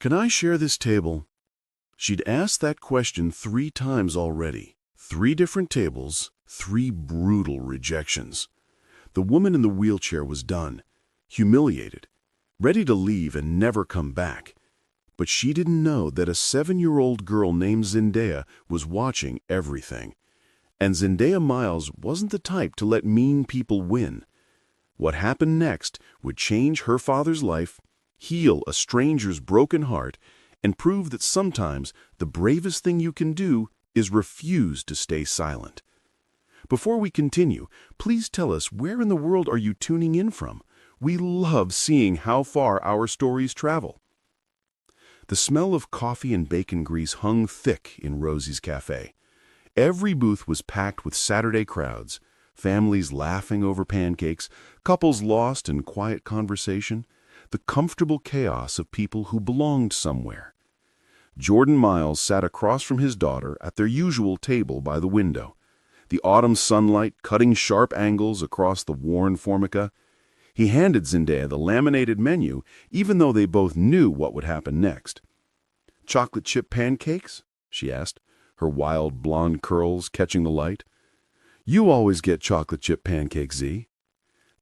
"Can I share this table?" She'd asked that question 3 times already. 3 different tables, 3 brutal rejections. The woman in the wheelchair was done, humiliated, ready to leave and never come back. But she didn't know that a 7-year-old girl named Zendaya was watching everything. And Zendaya Miles wasn't the type to let mean people win. What happened next would change her father's life, heal a stranger's broken heart, and prove that sometimes the bravest thing you can do is refuse to stay silent. Before we continue, please tell us, where in the world are you tuning in from? We love seeing how far our stories travel. The smell of coffee and bacon grease hung thick in Rosie's cafe. Every booth was packed with Saturday crowds, families laughing over pancakes, couples lost in quiet conversation, the comfortable chaos of people who belonged somewhere. Jordan Miles sat across from his daughter at their usual table by the window, the autumn sunlight cutting sharp angles across the worn formica. He handed Zendaya the laminated menu, even though they both knew what would happen next. "Chocolate chip pancakes?" she asked, her wild blonde curls catching the light. "You always get chocolate chip pancakes, Z."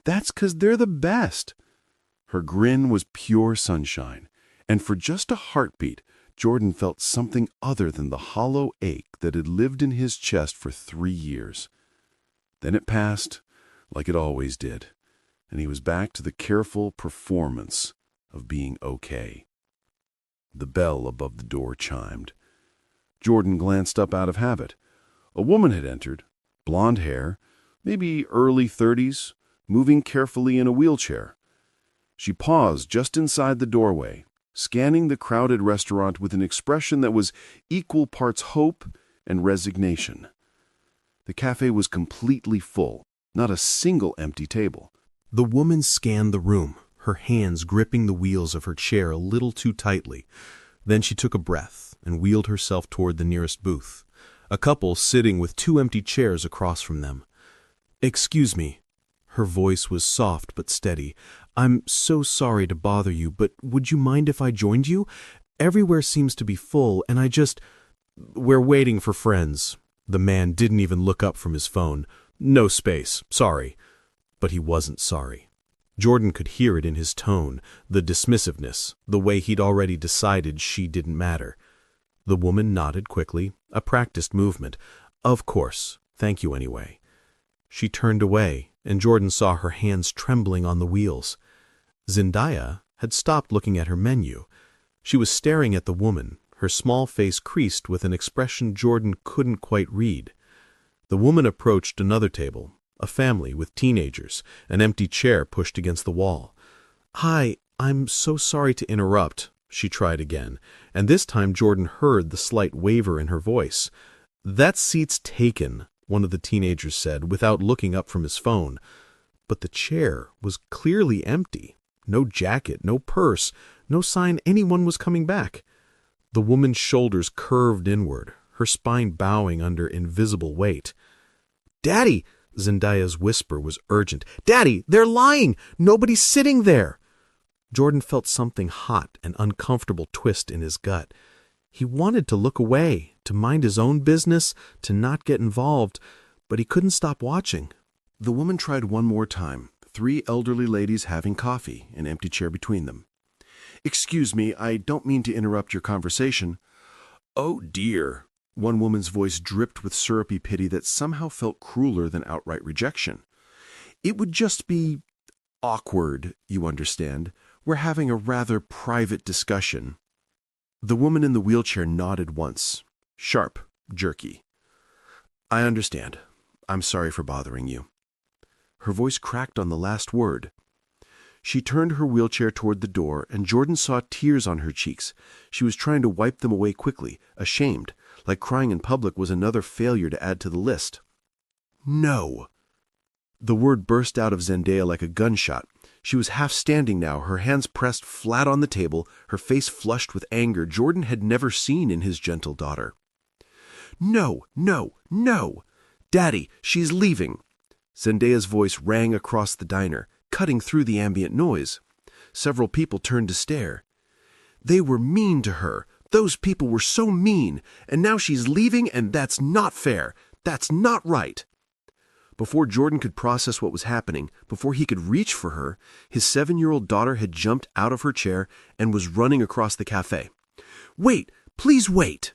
"That's 'cause they're the best." Her grin was pure sunshine, and for just a heartbeat, Jordan felt something other than the hollow ache that had lived in his chest for 3 years. Then it passed, like it always did, and he was back to the careful performance of being okay. The bell above the door chimed. Jordan glanced up out of habit. A woman had entered, blonde hair, maybe early 30s, moving carefully in a wheelchair. She paused just inside the doorway, scanning the crowded restaurant with an expression that was equal parts hope and resignation. The cafe was completely full, not a single empty table. The woman scanned the room, her hands gripping the wheels of her chair a little too tightly. Then she took a breath and wheeled herself toward the nearest booth, a couple sitting with 2 empty chairs across from them. "Excuse me." Her voice was soft but steady. "I'm so sorry to bother you, but would you mind if I joined you? Everywhere seems to be full, and we're waiting for friends." The man didn't even look up from his phone. "No space, sorry." But he wasn't sorry. Jordan could hear it in his tone, the dismissiveness, the way he'd already decided she didn't matter. The woman nodded quickly, a practiced movement. "Of course, thank you anyway." She turned away, and Jordan saw her hands trembling on the wheels. Zendaya had stopped looking at her menu. She was staring at the woman, her small face creased with an expression Jordan couldn't quite read. The woman approached another table, a family with teenagers, an empty chair pushed against the wall. "Hi, I'm so sorry to interrupt," she tried again, and this time Jordan heard the slight waver in her voice. "That seat's taken," one of the teenagers said, without looking up from his phone. But the chair was clearly empty. No jacket, no purse, no sign anyone was coming back. The woman's shoulders curved inward, her spine bowing under invisible weight. "Daddy!" Zendaya's whisper was urgent. "Daddy, they're lying! Nobody's sitting there!" Jordan felt something hot and uncomfortable twist in his gut. He wanted to look away, to mind his own business, to not get involved, but he couldn't stop watching. The woman tried one more time, 3 elderly ladies having coffee, an empty chair between them. "Excuse me, I don't mean to interrupt your conversation." "Oh dear." One woman's voice dripped with syrupy pity that somehow felt crueler than outright rejection. "It would just be awkward, you understand. We're having a rather private discussion." The woman in the wheelchair nodded once, sharp, jerky. "I understand. I'm sorry for bothering you." Her voice cracked on the last word. She turned her wheelchair toward the door, and Jordan saw tears on her cheeks. She was trying to wipe them away quickly, ashamed, like crying in public was another failure to add to the list. "No." The word burst out of Zendaya like a gunshot. She was half standing now, her hands pressed flat on the table, her face flushed with anger Jordan had never seen in his gentle daughter. "No, no, no! Daddy, she's leaving!" Zendaya's voice rang across the diner, cutting through the ambient noise. Several people turned to stare. They were mean to her. Those people were so mean, and now she's leaving, and that's not fair. That's not right. Before Jordan could process what was happening, before he could reach for her, his 7-year-old daughter had jumped out of her chair and was running across the cafe. "Wait! Please wait!"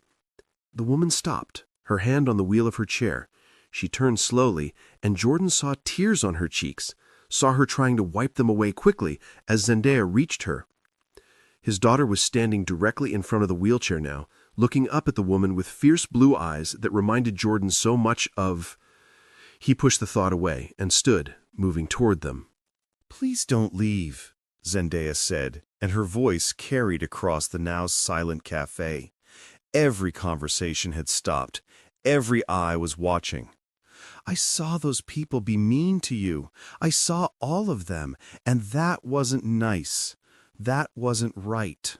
The woman stopped, her hand on the wheel of her chair. She turned slowly, and Jordan saw tears on her cheeks, saw her trying to wipe them away quickly as Zendaya reached her. His daughter was standing directly in front of the wheelchair now, looking up at the woman with fierce blue eyes that reminded Jordan so much of... He pushed the thought away and stood, moving toward them. "Please don't leave," Zendaya said, and her voice carried across the now silent cafe. Every conversation had stopped. Every eye was watching. "I saw those people be mean to you. I saw all of them, and that wasn't nice. That wasn't right."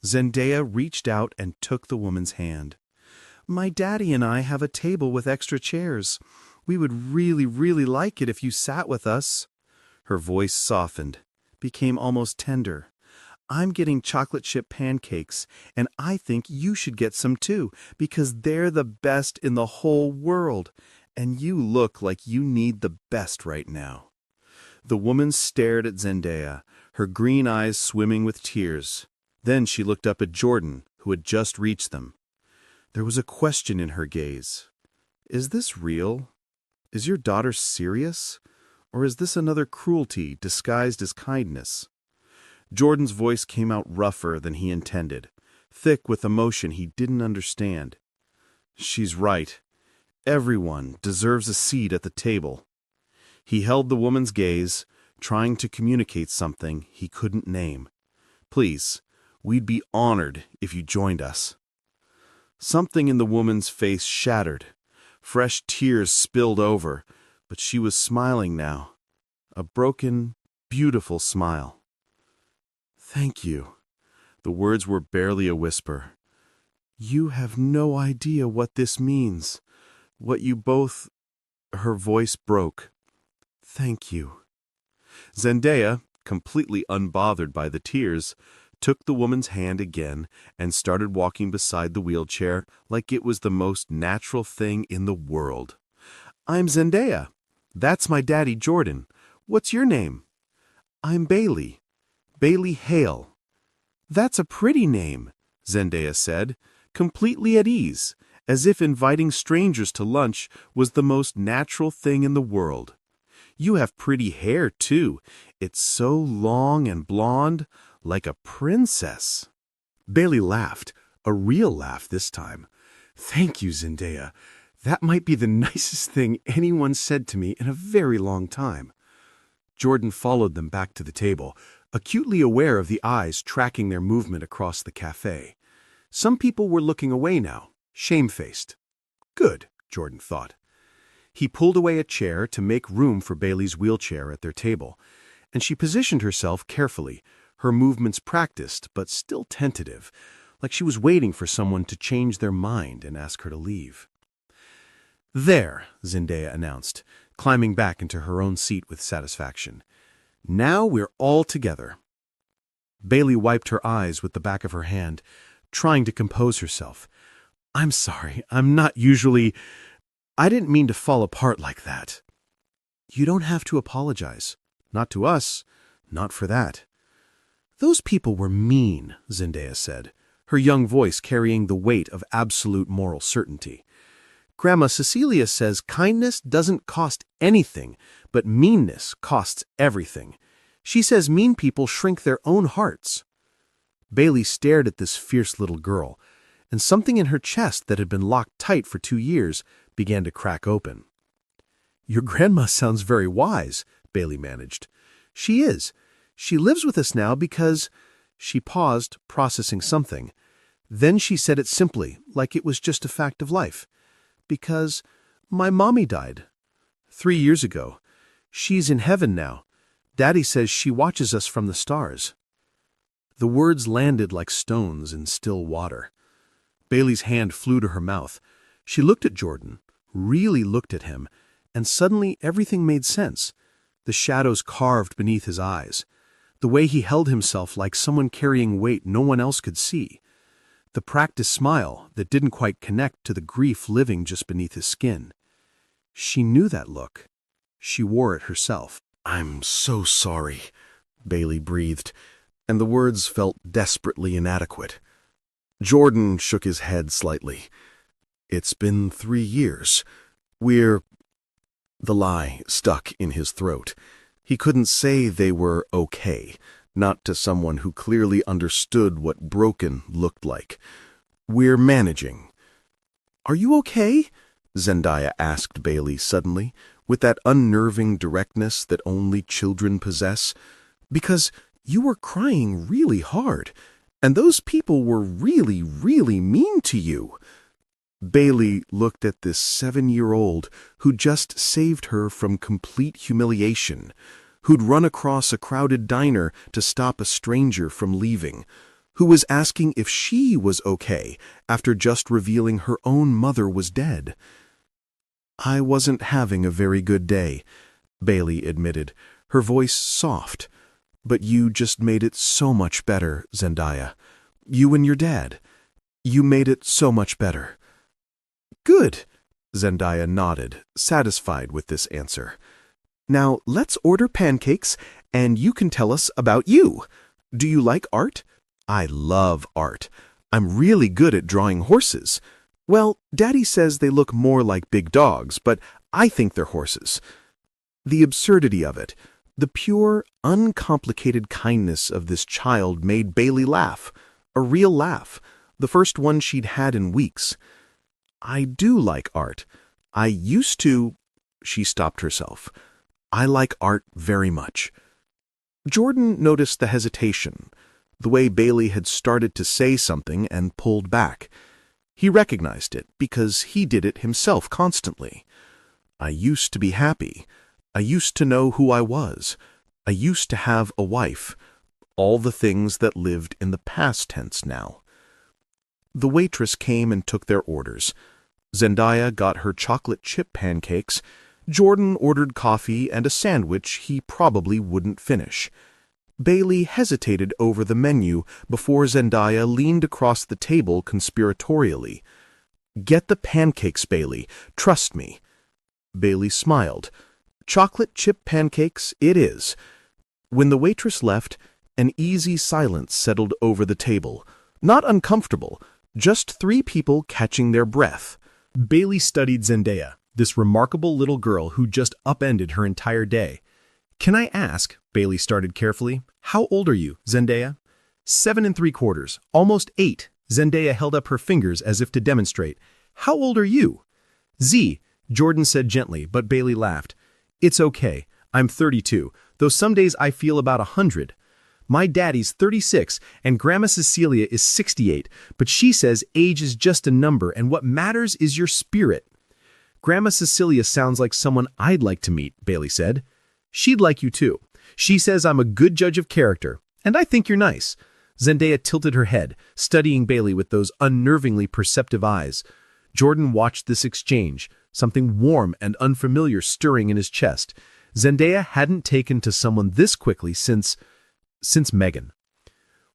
Zendaya reached out and took the woman's hand. "My daddy and I have a table with extra chairs. We would really, really like it if you sat with us." Her voice softened, became almost tender. "I'm getting chocolate chip pancakes, and I think you should get some too, because they're the best in the whole world, and you look like you need the best right now." The woman stared at Zendaya, her green eyes swimming with tears. Then she looked up at Jordan, who had just reached them. There was a question in her gaze. "Is this real? Is your daughter serious? Or is this another cruelty disguised as kindness?" Jordan's voice came out rougher than he intended, thick with emotion he didn't understand. "She's right. Everyone deserves a seat at the table." He held the woman's gaze, trying to communicate something he couldn't name. "Please, we'd be honored if you joined us." Something in the woman's face shattered. Fresh tears spilled over, but she was smiling now. A broken, beautiful smile. "Thank you." The words were barely a whisper. "You have no idea what this means. What you both..." Her voice broke. "Thank you." Zendaya, completely unbothered by the tears, took the woman's hand again and started walking beside the wheelchair like it was the most natural thing in the world. "I'm Zendaya. That's my daddy, Jordan. What's your name?" "I'm Bailey. Bailey Hale." "That's a pretty name," Zendaya said, completely at ease, as if inviting strangers to lunch was the most natural thing in the world. "You have pretty hair, too. It's so long and blonde, like a princess." Bailey laughed, a real laugh this time. "Thank you, Zendaya. That might be the nicest thing anyone said to me in a very long time." Jordan followed them back to the table, acutely aware of the eyes tracking their movement across the cafe. Some people were looking away now, shamefaced. Good, Jordan thought. He pulled away a chair to make room for Bailey's wheelchair at their table, and she positioned herself carefully, her movements practiced but still tentative, like she was waiting for someone to change their mind and ask her to leave. "There," Zendaya announced, climbing back into her own seat with satisfaction. "Now we're all together." Bailey wiped her eyes with the back of her hand, trying to compose herself. "I'm sorry, I'm not usually... I didn't mean to fall apart like that." "You don't have to apologize. Not to us, not for that." "Those people were mean," Zendaya said, her young voice carrying the weight of absolute moral certainty. "Grandma Cecilia says kindness doesn't cost anything, but meanness costs everything. She says mean people shrink their own hearts." Bailey stared at this fierce little girl, and something in her chest that had been locked tight for 2 years began to crack open. "Your grandma sounds very wise," Bailey managed. "She is. She lives with us now because..." She paused, processing something. Then she said it simply, like it was just a fact of life. "Because my mommy died 3 years ago. She's in heaven now. Daddy says she watches us from the stars." The words landed like stones in still water. Bailey's hand flew to her mouth. She looked at Jordan, really looked at him, and suddenly everything made sense. The shadows carved beneath his eyes. the way he held himself like someone carrying weight no one else could see, the practiced smile that didn't quite connect to the grief living just beneath his skin. She knew that look. She wore it herself. "I'm so sorry," Bailey breathed, and the words felt desperately inadequate. Jordan shook his head slightly. "It's been 3 years. We're—" The lie stuck in his throat. He couldn't say they were okay, not to someone who clearly understood what broken looked like. "We're managing." "Are you okay?" Zendaya asked Bailey suddenly, with that unnerving directness that only children possess. "Because you were crying really hard, and those people were really, really mean to you." Bailey looked at this 7-year-old who just saved her from complete humiliation, who'd run across a crowded diner to stop a stranger from leaving, who was asking if she was okay after just revealing her own mother was dead. "I wasn't having a very good day," Bailey admitted, her voice soft. "But you just made it so much better, Zendaya. You and your dad. You made it so much better." "Good," Zendaya nodded, satisfied with this answer. "Now let's order pancakes, and you can tell us about you. Do you like art?" "I love art. I'm really good at drawing horses. Well, Daddy says they look more like big dogs, but I think they're horses." The absurdity of it, the pure, uncomplicated kindness of this child made Bailey laugh. A real laugh, the first one she'd had in weeks. "I do like art. I used to—" She stopped herself. "I like art very much." Jordan noticed the hesitation, the way Bailey had started to say something and pulled back. He recognized it because he did it himself constantly. "I used to be happy. I used to know who I was. I used to have a wife." All the things that lived in the past tense now. The waitress came and took their orders. Zendaya got her chocolate chip pancakes. Jordan ordered coffee and a sandwich he probably wouldn't finish. Bailey hesitated over the menu before Zendaya leaned across the table conspiratorially. "Get the pancakes, Bailey. Trust me." Bailey smiled. "Chocolate chip pancakes it is." When the waitress left, an easy silence settled over the table. Not uncomfortable, just 3 people catching their breath. Bailey studied Zendaya, this remarkable little girl who just upended her entire day. "Can I ask," Bailey started carefully, "how old are you, Zendaya?" 7 3/4, almost 8. Zendaya held up her fingers as if to demonstrate. "How old are you?" "Z," Jordan said gently, but Bailey laughed. "It's okay. I'm 32, though some days I feel about 100. My daddy's 36, and Grandma Cecilia is 68, but she says age is just a number, and what matters is your spirit." "Grandma Cecilia sounds like someone I'd like to meet," Bailey said. "She'd like you too. She says I'm a good judge of character, and I think you're nice." Zendaya tilted her head, studying Bailey with those unnervingly perceptive eyes. Jordan watched this exchange, something warm and unfamiliar stirring in his chest. Zendaya hadn't taken to someone this quickly since Megan.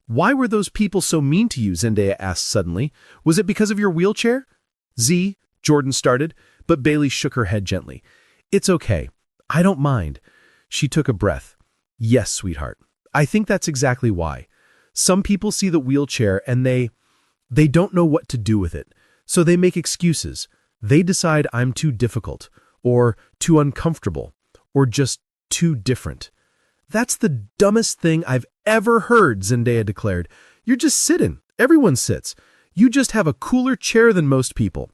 "Why were those people so mean to you?" Zendaya asked suddenly. "Was it because of your wheelchair?" "Z," Jordan started, but Bailey shook her head gently. "It's okay. I don't mind." She took a breath. "Yes, sweetheart. I think that's exactly why. Some people see the wheelchair and they don't know what to do with it, so they make excuses. They decide I'm too difficult, or too uncomfortable, or just too different." "That's the dumbest thing I've ever heard," Zendaya declared. "You're just sitting. Everyone sits. You just have a cooler chair than most people."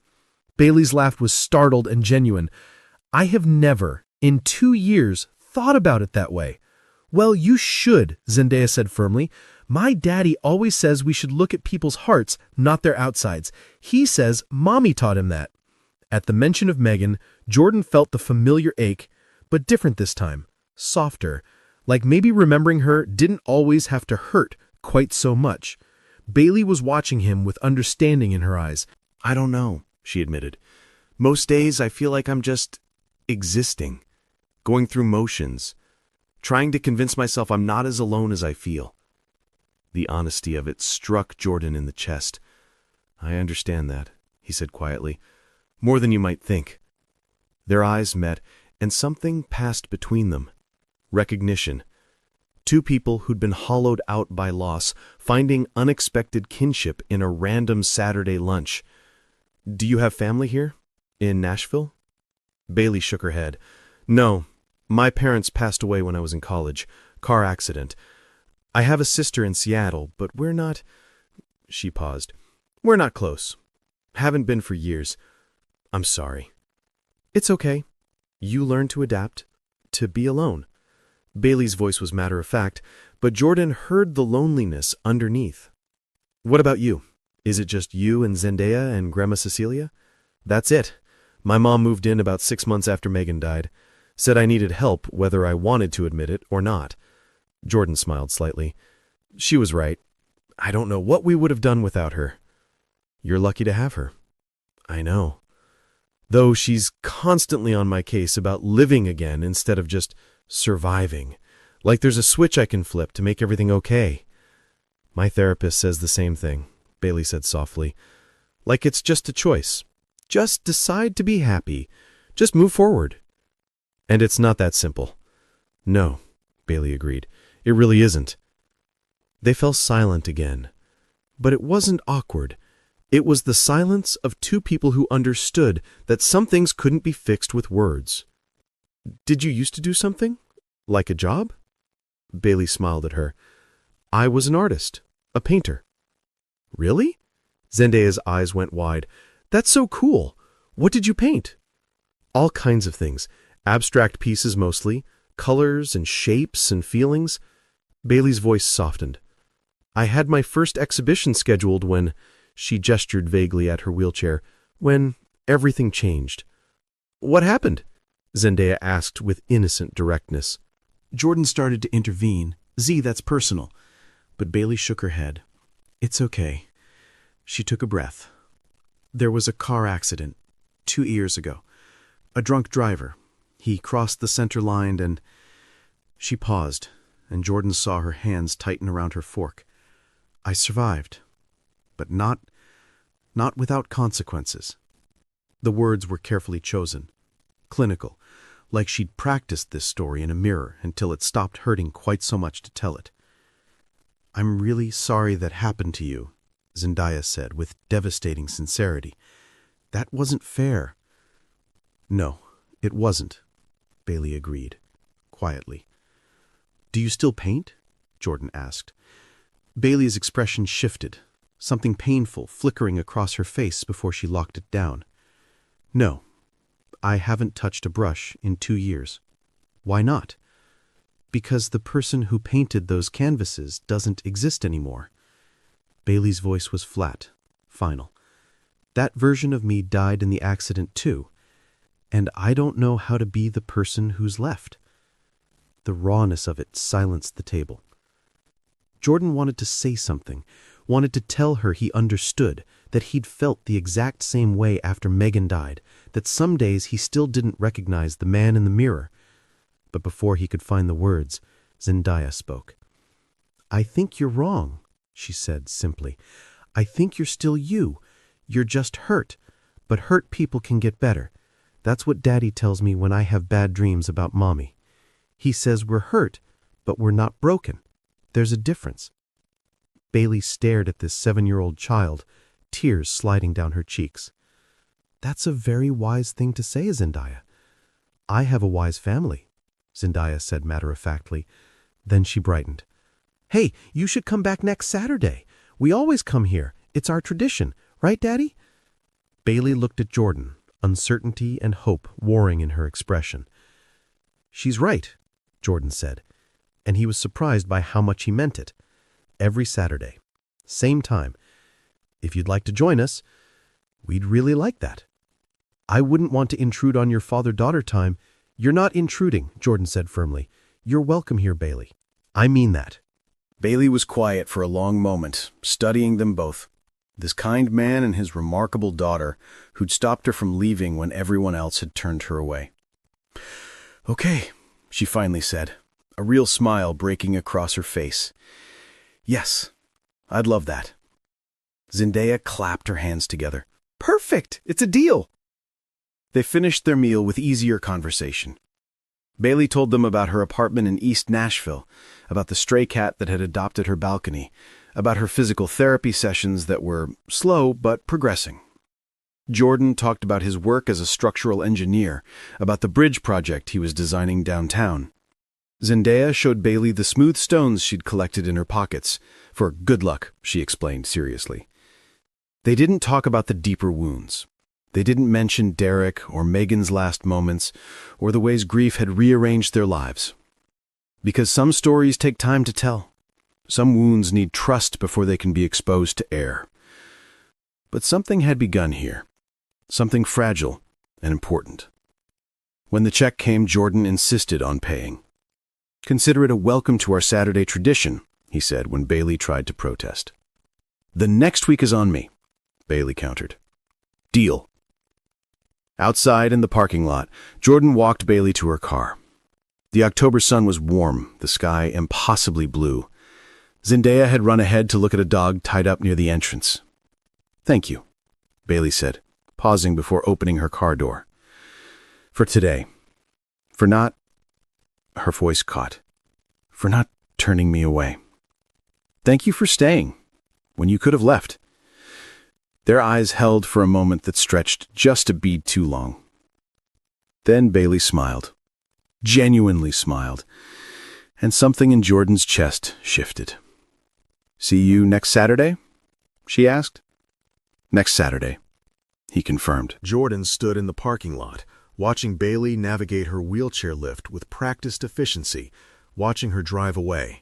Bailey's laugh was startled and genuine. "I have never, in 2 years, thought about it that way." "Well, you should," Zendaya said firmly. "My daddy always says we should look at people's hearts, not their outsides. He says Mommy taught him that." At the mention of Megan, Jordan felt the familiar ache, but different this time, softer, like maybe remembering her didn't always have to hurt quite so much. Bailey was watching him with understanding in her eyes. "I don't know," she admitted. "Most days I feel like I'm just existing, going through motions, trying to convince myself I'm not as alone as I feel. The honesty of it struck Jordan in the chest. I understand that, he said quietly. More than you might think. Their eyes met, and something passed between them. Recognition. Two people who'd been hollowed out by loss, finding unexpected kinship in a random Saturday lunch. Do you have family here? In Nashville? Bailey shook her head. No, my parents passed away when I was in college. Car accident. I have a sister in Seattle, but we're not... She paused. We're not close. Haven't been for years. I'm sorry. It's okay. You learn to adapt, to be alone. Bailey's voice was matter-of-fact, but Jordan heard the loneliness underneath. What about you? Is it just you and Zendaya and Grandma Cecilia? That's it. My mom moved in about 6 months after Megan died. Said I needed help whether I wanted to admit it or not. Jordan smiled slightly. She was right. I don't know what we would have done without her. You're lucky to have her. I know. Though she's constantly on my case about living again instead of just surviving. Like there's a switch I can flip to make everything okay. My therapist says the same thing, Bailey said softly. Like it's just a choice. Just decide to be happy. Just move forward. And it's not that simple. No, Bailey agreed. It really isn't. They fell silent again. But it wasn't awkward. It was the silence of two people who understood that some things couldn't be fixed with words. Did you used to do something? Like a job? Bailey smiled at her. I was an artist. A painter. Really? Zendaya's eyes went wide. That's so cool. What did you paint? All kinds of things. Abstract pieces mostly. Colors and shapes and feelings. Bailey's voice softened. I had my first exhibition scheduled when... She gestured vaguely at her wheelchair. When everything changed. What happened? Zendaya asked with innocent directness. Jordan started to intervene. Z, that's personal. But Bailey shook her head. It's okay. She took a breath. There was a car accident 2 years ago. A drunk driver. He crossed the center line and... She paused, and Jordan saw her hands tighten around her fork. I survived. But not without consequences. The words were carefully chosen. Clinical, like she'd practiced this story in a mirror until it stopped hurting quite so much to tell it. I'm really sorry that happened to you, Zendaya said with devastating sincerity. That wasn't fair. No, it wasn't, Bailey agreed, quietly. Do you still paint? Jordan asked. Bailey's expression shifted, something painful flickering across her face before she locked it down. No, I haven't touched a brush in 2 years. Why not? Because the person who painted those canvases doesn't exist anymore. Bailey's voice was flat, final. That version of me died in the accident too, and I don't know how to be the person who's left. The rawness of it silenced the table. Jordan wanted to say something, wanted to tell her he understood, that he'd felt the exact same way after Megan died, that some days he still didn't recognize the man in the mirror. But before he could find the words, Zendaya spoke. I think you're wrong, she said simply. I think you're still you. You're just hurt. But hurt people can get better. That's what Daddy tells me when I have bad dreams about Mommy. He says we're hurt, but we're not broken. There's a difference. Bailey stared at this 7-year-old child, tears sliding down her cheeks. That's a very wise thing to say, Zendaya. I have a wise family, Zendaya said matter-of-factly. Then she brightened. Hey, you should come back next Saturday. We always come here. It's our tradition. Right, Daddy? Bailey looked at Jordan, uncertainty and hope warring in her expression. She's right, Jordan said, and he was surprised by how much he meant it. Every Saturday. Same time. If you'd like to join us, we'd really like that. I wouldn't want to intrude on your father-daughter time. You're not intruding, Jordan said firmly. You're welcome here, Bailey. I mean that. Bailey was quiet for a long moment, studying them both. This kind man and his remarkable daughter, who'd stopped her from leaving when everyone else had turned her away. Okay, she finally said. a real smile breaking across her face. "Yes, I'd love that." Zendaya clapped her hands together. "Perfect! It's a deal!" They finished their meal with easier conversation. Bailey told them about her apartment in East Nashville, about the stray cat that had adopted her balcony, about her physical therapy sessions that were slow but progressing. Jordan talked about his work as a structural engineer, about the bridge project he was designing downtown. Zendaya showed Bailey the smooth stones she'd collected in her pockets. For good luck, she explained seriously. They didn't talk about the deeper wounds. They didn't mention Derek or Megan's last moments or the ways grief had rearranged their lives. Because some stories take time to tell. Some wounds need trust before they can be exposed to air. But something had begun here. Something fragile and important. When the check came, Jordan insisted on paying. "Consider it a welcome to our Saturday tradition," he said when Bailey tried to protest. "The next week is on me," Bailey countered. "Deal." Outside in the parking lot, Jordan walked Bailey to her car. The October sun was warm, the sky impossibly blue. Zendaya had run ahead to look at a dog tied up near the entrance. "Thank you," Bailey said, pausing before opening her car door. "For today. For not—" her voice caught. "For not turning me away. Thank you for staying, when you could have left." Their eyes held for a moment that stretched just a bead too long. Then Bailey smiled. Genuinely smiled. And something in Jordan's chest shifted. "See you next Saturday?" she asked. "Next Saturday," he confirmed. Jordan stood in the parking lot, watching Bailey navigate her wheelchair lift with practiced efficiency, watching her drive away.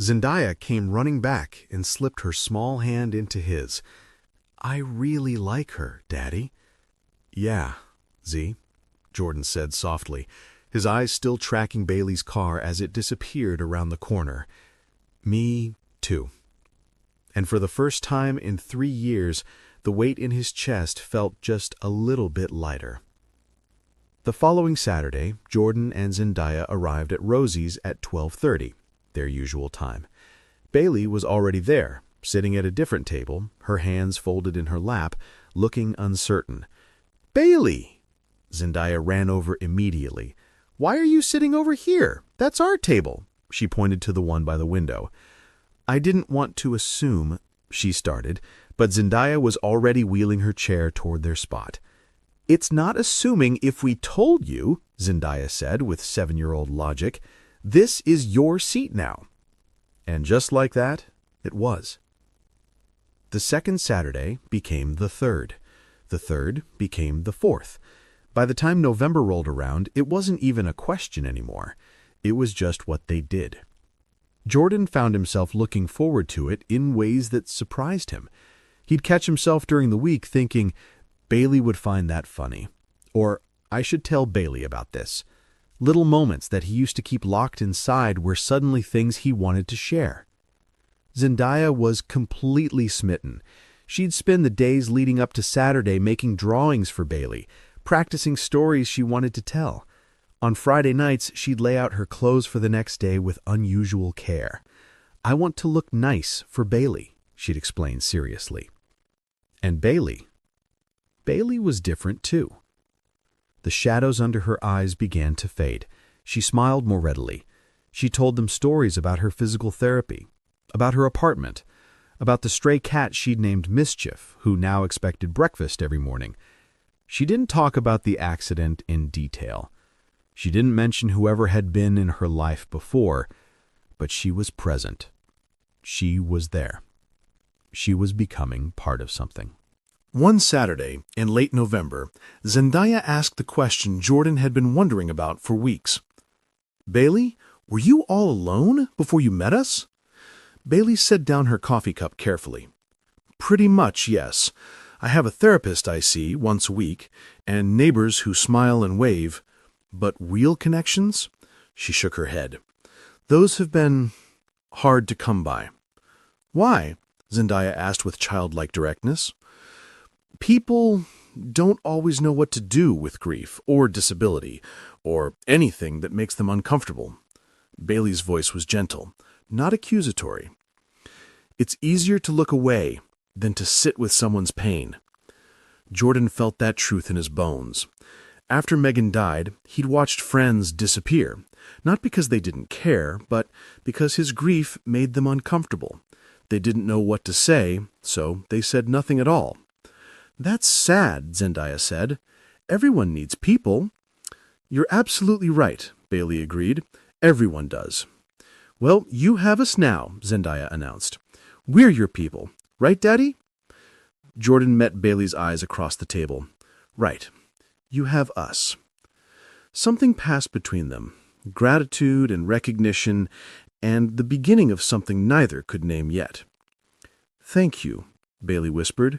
Zendaya came running back and slipped her small hand into his. "I really like her, Daddy." "Yeah, Z," Jordan said softly, his eyes still tracking Bailey's car as it disappeared around the corner. "Me, too." And for the first time in 3 years, the weight in his chest felt just a little bit lighter. The following Saturday, Jordan and Zendaya arrived at Rosie's at 12:30, their usual time. Bailey was already there, sitting at a different table, her hands folded in her lap, looking uncertain. "Bailey!" Zendaya ran over immediately. "Why are you sitting over here? That's our table." She pointed to the one by the window. "I didn't want to assume," she started, but Zendaya was already wheeling her chair toward their spot. "It's not assuming if we told you," Zendaya said with 7-year-old logic. "This is your seat now." And just like that, it was. The second Saturday became the third. The third became the fourth. By the time November rolled around, it wasn't even a question anymore. It was just what they did. Jordan found himself looking forward to it in ways that surprised him. He'd catch himself during the week thinking, Bailey would find that funny. Or, I should tell Bailey about this. Little moments that he used to keep locked inside were suddenly things he wanted to share. Zendaya was completely smitten. She'd spend the days leading up to Saturday making drawings for Bailey, practicing stories she wanted to tell. On Friday nights, she'd lay out her clothes for the next day with unusual care. "I want to look nice for Bailey," she'd explain seriously. And Bailey was different too. The shadows under her eyes began to fade. She smiled more readily. She told them stories about her physical therapy, about her apartment, about the stray cat she'd named Mischief, who now expected breakfast every morning. She didn't talk about the accident in detail. She didn't mention whoever had been in her life before, but she was present. She was there. She was becoming part of something. One Saturday, in late November, Zendaya asked the question Jordan had been wondering about for weeks. "Bailey, were you all alone before you met us?" Bailey set down her coffee cup carefully. "Pretty much, yes. I have a therapist I see once a week, and neighbors who smile and wave. But real connections?" She shook her head. "Those have been hard to come by." "Why?" Zendaya asked with childlike directness. "People don't always know what to do with grief or disability or anything that makes them uncomfortable. Bailey's voice was gentle, not accusatory. It's easier to look away than to sit with someone's pain. Jordan felt that truth in his bones. After Megan died, he'd watched friends disappear, not because they didn't care, but because his grief made them uncomfortable. They didn't know what to say, so they said nothing at all. "That's sad," Zendaya said. "Everyone needs people." "You're absolutely right," Bailey agreed. "Everyone does." "Well, you have us now," Zendaya announced. "We're your people. Right, Daddy?" Jordan met Bailey's eyes across the table. "Right. You have us." Something passed between them, gratitude and recognition, and the beginning of something neither could name yet. "Thank you," Bailey whispered.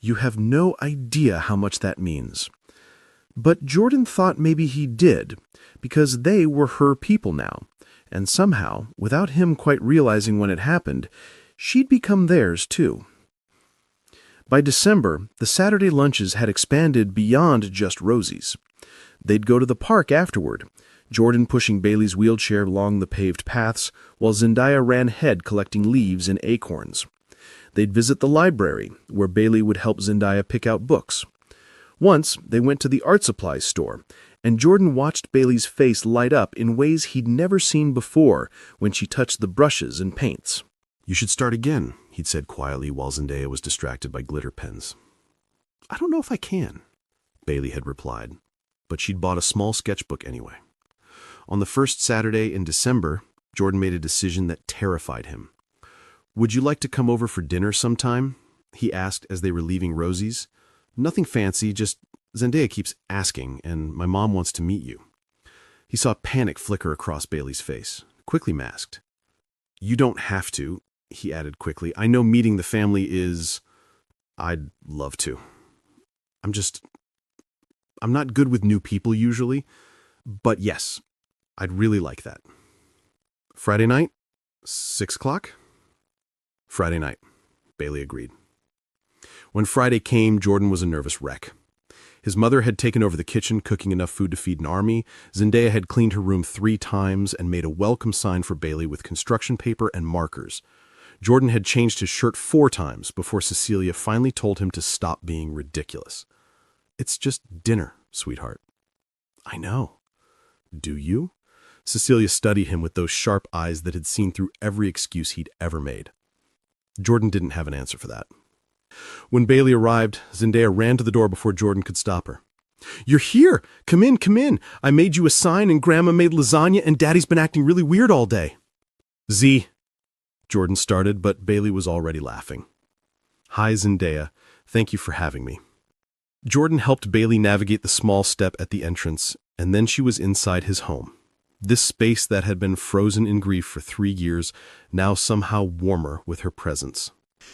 "You have no idea how much that means." But Jordan thought maybe he did, because they were her people now, and somehow, without him quite realizing when it happened, she'd become theirs too. By December, the Saturday lunches had expanded beyond just Rosie's. They'd go to the park afterward, Jordan pushing Bailey's wheelchair along the paved paths, while Zendaya ran ahead collecting leaves and acorns. They'd visit the library, where Bailey would help Zendaya pick out books. Once, they went to the art supplies store, and Jordan watched Bailey's face light up in ways he'd never seen before when she touched the brushes and paints. "You should start again," he'd said quietly while Zendaya was distracted by glitter pens. "I don't know if I can," Bailey had replied, but she'd bought a small sketchbook anyway. On the first Saturday in December, Jordan made a decision that terrified him. "Would you like to come over for dinner sometime?" he asked as they were leaving Rosie's. "Nothing fancy, just Zendaya keeps asking, and my mom wants to meet you." He saw panic flicker across Bailey's face, quickly masked. "You don't have to," he added quickly. "I know meeting the family is... I'd love to. I'm not good with new people usually, but yes, I'd really like that." "Friday night? 6 o'clock?" "Friday night," Bailey agreed. When Friday came, Jordan was a nervous wreck. His mother had taken over the kitchen, cooking enough food to feed an army. Zendaya had cleaned her room 3 times and made a welcome sign for Bailey with construction paper and markers. Jordan had changed his shirt 4 times before Cecilia finally told him to stop being ridiculous. "It's just dinner, sweetheart." "I know." "Do you?" Cecilia studied him with those sharp eyes that had seen through every excuse he'd ever made. Jordan didn't have an answer for that. When Bailey arrived, Zendaya ran to the door before Jordan could stop her. "You're here! Come in, come in! I made you a sign and Grandma made lasagna and Daddy's been acting really weird all day." Jordan started, but Bailey was already laughing. "Hi, Zendaya. Thank you for having me." Jordan helped Bailey navigate the small step at the entrance, and then she was inside his home. This space that had been frozen in grief for 3 years, now somehow warmer with her presence.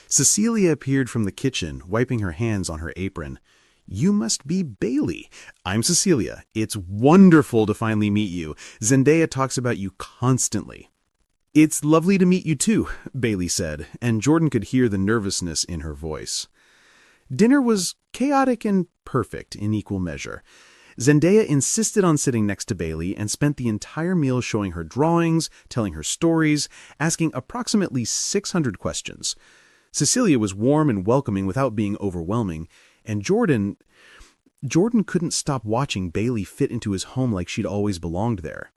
Cecilia appeared from the kitchen, wiping her hands on her apron. "You must be Bailey. I'm Cecilia. It's wonderful to finally meet you. Zendaya talks about you constantly." "It's lovely to meet you too," Bailey said, and Jordan could hear the nervousness in her voice. Dinner was chaotic and perfect in equal measure. Zendaya insisted on sitting next to Bailey and spent the entire meal showing her drawings, telling her stories, asking approximately 600 questions. Cecilia was warm and welcoming without being overwhelming, and Jordan couldn't stop watching Bailey fit into his home like she'd always belonged there.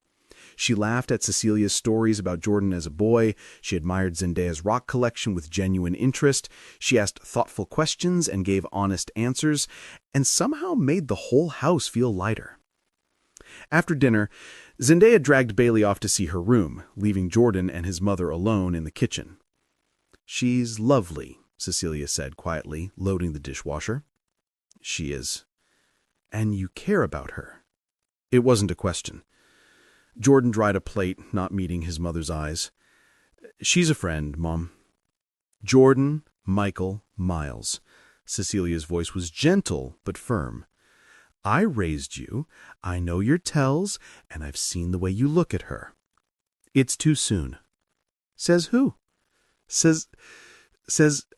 She laughed at Cecilia's stories about Jordan as a boy, she admired Zendaya's rock collection with genuine interest, she asked thoughtful questions and gave honest answers, and somehow made the whole house feel lighter. After dinner, Zendaya dragged Bailey off to see her room, leaving Jordan and his mother alone in the kitchen. "She's lovely," Cecilia said quietly, loading the dishwasher. "She is. And you care about her." It wasn't a question. Jordan dried a plate, not meeting his mother's eyes. "She's a friend, Mom." "Jordan, Michael, Miles." Cecilia's voice was gentle but firm. "I raised you, I know your tells, and I've seen the way you look at her." "It's too soon." "Says who?" Says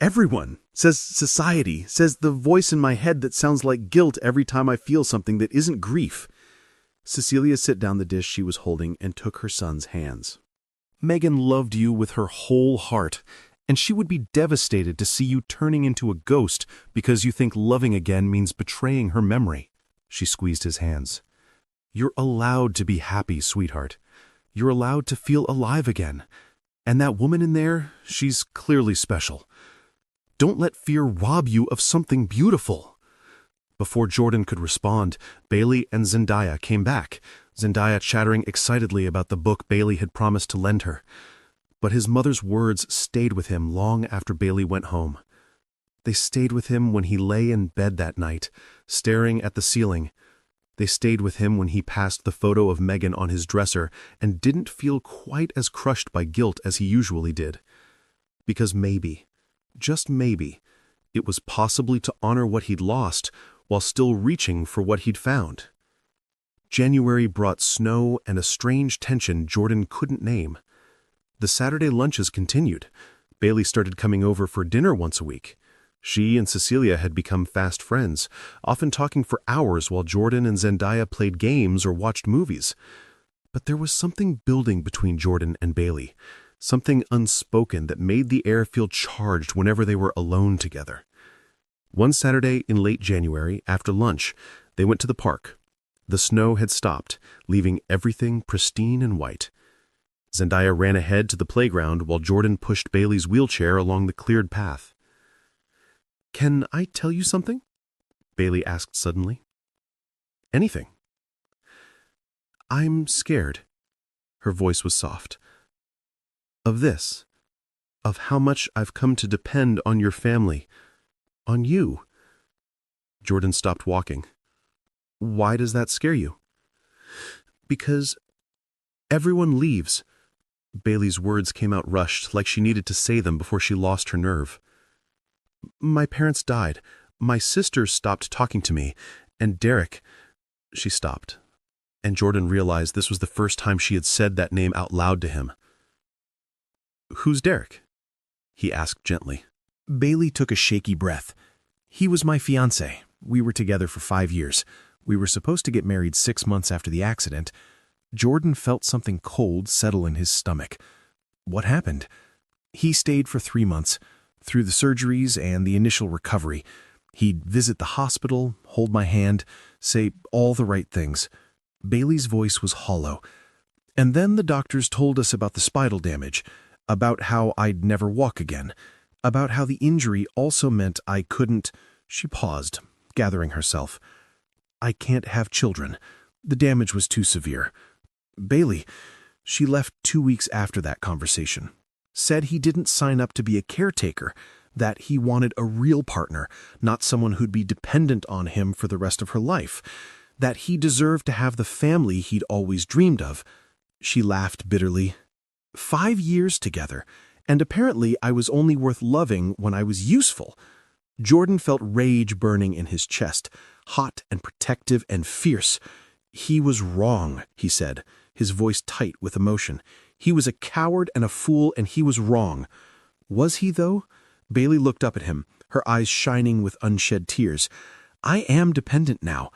everyone. Says society. Says the voice in my head that sounds like guilt every time I feel something that isn't grief." Cecilia set down the dish she was holding and took her son's hands. Megan loved you with her whole heart, and she would be devastated to see you turning into a ghost because you think loving again means betraying her memory. She squeezed his hands. You're allowed to be happy, sweetheart. You're allowed to feel alive again. And that woman in there, she's clearly special. Don't let fear rob you of something beautiful. Before Jordan could respond, Bailey and Zendaya came back, Zendaya chattering excitedly about the book Bailey had promised to lend her. But his mother's words stayed with him long after Bailey went home. They stayed with him when he lay in bed that night, staring at the ceiling. They stayed with him when he passed the photo of Megan on his dresser and didn't feel quite as crushed by guilt as he usually did. Because maybe, just maybe, it was possibly to honor what he'd lost while still reaching for what he'd found. January brought snow and a strange tension Jordan couldn't name. The Saturday lunches continued. Bailey started coming over for dinner once a week. She and Cecilia had become fast friends, often talking for hours while Jordan and Zendaya played games or watched movies. But there was something building between Jordan and Bailey, something unspoken that made the air feel charged whenever they were alone together. One Saturday in late January, after lunch, they went to the park. The snow had stopped, leaving everything pristine and white. Zendaya ran ahead to the playground while Jordan pushed Bailey's wheelchair along the cleared path. "Can I tell you something?" Bailey asked suddenly. "Anything." "I'm scared." Her voice was soft. "Of this. Of how much I've come to depend on your family. On you." Jordan stopped walking. "Why does that scare you?" "Because everyone leaves." Bailey's words came out rushed, like she needed to say them before she lost her nerve. "My parents died. My sister stopped talking to me. And Derek—" She stopped, and Jordan realized this was the first time she had said that name out loud to him. "Who's Derek?" he asked gently. Bailey took a shaky breath. "He was my fiancé. We were together for 5 years. We were supposed to get married 6 months after the accident." Jordan felt something cold settle in his stomach. What happened? "He stayed for 3 months, through the surgeries and the initial recovery. He'd visit the hospital, hold my hand, say all the right things." Bailey's voice was hollow. "And then the doctors told us about the spinal damage, about how I'd never walk again, about how the injury also meant I couldn't—" She paused, gathering herself. "I can't have children. The damage was too severe." Bailey, she left 2 weeks after that conversation, said he didn't sign up to be a caretaker, that he wanted a real partner, not someone who'd be dependent on him for the rest of her life, that he deserved to have the family he'd always dreamed of. She laughed bitterly. 5 years together, and apparently I was only worth loving when I was useful. Jordan felt rage burning in his chest, hot and protective and fierce. "He was wrong," he said, his voice tight with emotion. "He was a coward and a fool, and he was wrong." Was he, though? Bailey looked up at him, her eyes shining with unshed tears. "I am dependent now.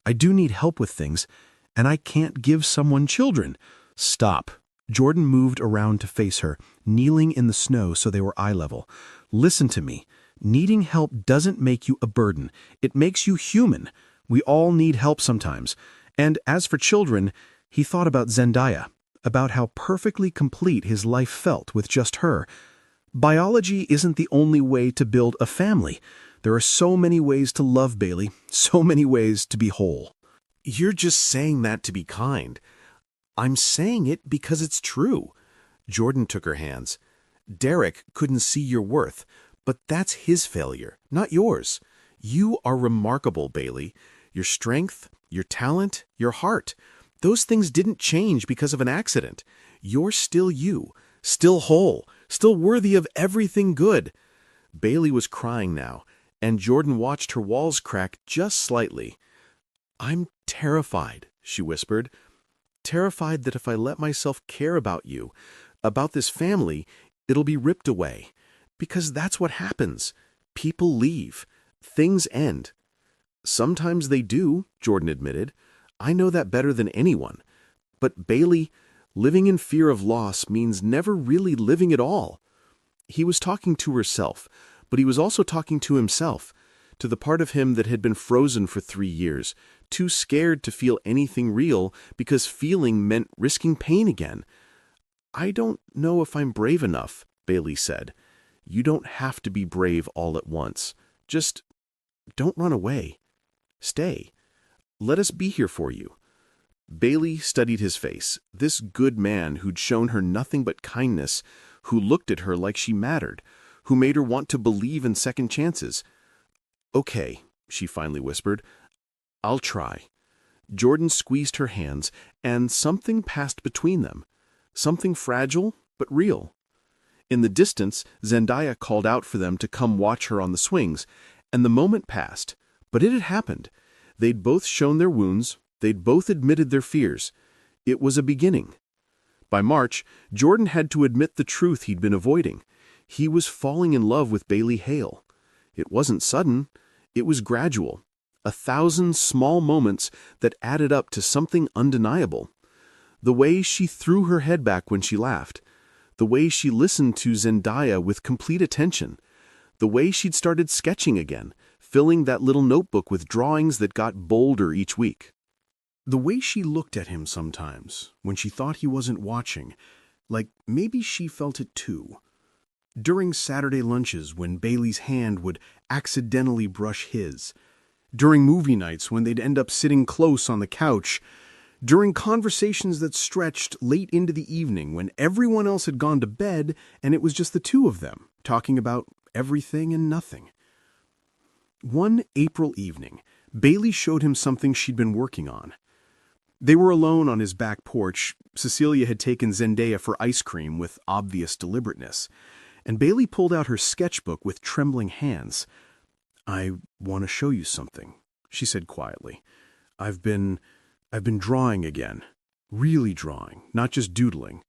I do need help with things, and I can't give someone children." "Stop." Jordan moved around to face her, kneeling in the snow so they were eye level. "Listen to me. Needing help doesn't make you a burden. It makes you human. We all need help sometimes. And as for children," he thought about Zendaya, about how perfectly complete his life felt with just her. "Biology isn't the only way to build a family. There are so many ways to love, Bailey, so many ways to be whole." "You're just saying that to be kind. I'm saying it because it's true." Jordan took her hands. "Derek couldn't see your worth, but that's his failure, not yours. You are remarkable, Bailey. Your strength, your talent, your heart. Those things didn't change because of an accident. You're still you, still whole, still worthy of everything good." Bailey was crying now, and Jordan watched her walls crack just slightly. "I'm terrified," she whispered. "Terrified that if I let myself care about you, about this family, it'll be ripped away. Because that's what happens. People leave. Things end." "Sometimes they do," Jordan admitted. I know that better than anyone. But Bailey, living in fear of loss means never really living at all. He was talking to herself, but he was also talking to himself, to the part of him that had been frozen for 3 years, too scared to feel anything real because feeling meant risking pain again. I don't know if I'm brave enough, Bailey said. You don't have to be brave all at once. Just don't run away. Stay. Let us be here for you. Bailey studied his face, this good man who'd shown her nothing but kindness, who looked at her like she mattered, who made her want to believe in second chances. Okay, she finally whispered. I'll try. Jordan squeezed her hands, and something passed between them. Something fragile, but real. In the distance, Zendaya called out for them to come watch her on the swings, and the moment passed. But it had happened. They'd both shown their wounds. They'd both admitted their fears. It was a beginning. By March, Jordan had to admit the truth he'd been avoiding. He was falling in love with Bailey Hale. It wasn't sudden. It was gradual. 1,000 small moments that added up to something undeniable. The way she threw her head back when she laughed. The way she listened to Zendaya with complete attention. The way she'd started sketching again, filling that little notebook with drawings that got bolder each week. The way she looked at him sometimes, when she thought he wasn't watching, like maybe she felt it too. During Saturday lunches when Bailey's hand would accidentally brush his. During movie nights when they'd end up sitting close on the couch. During conversations that stretched late into the evening when everyone else had gone to bed and it was just the two of them, talking about everything and nothing. One April evening, Bailey showed him something she'd been working on. They were alone on his back porch. Cecilia had taken Zendaya for ice cream with obvious deliberateness, and Bailey pulled out her sketchbook with trembling hands. I want to show you something, she said quietly. I've been drawing again. Really drawing, not just doodling.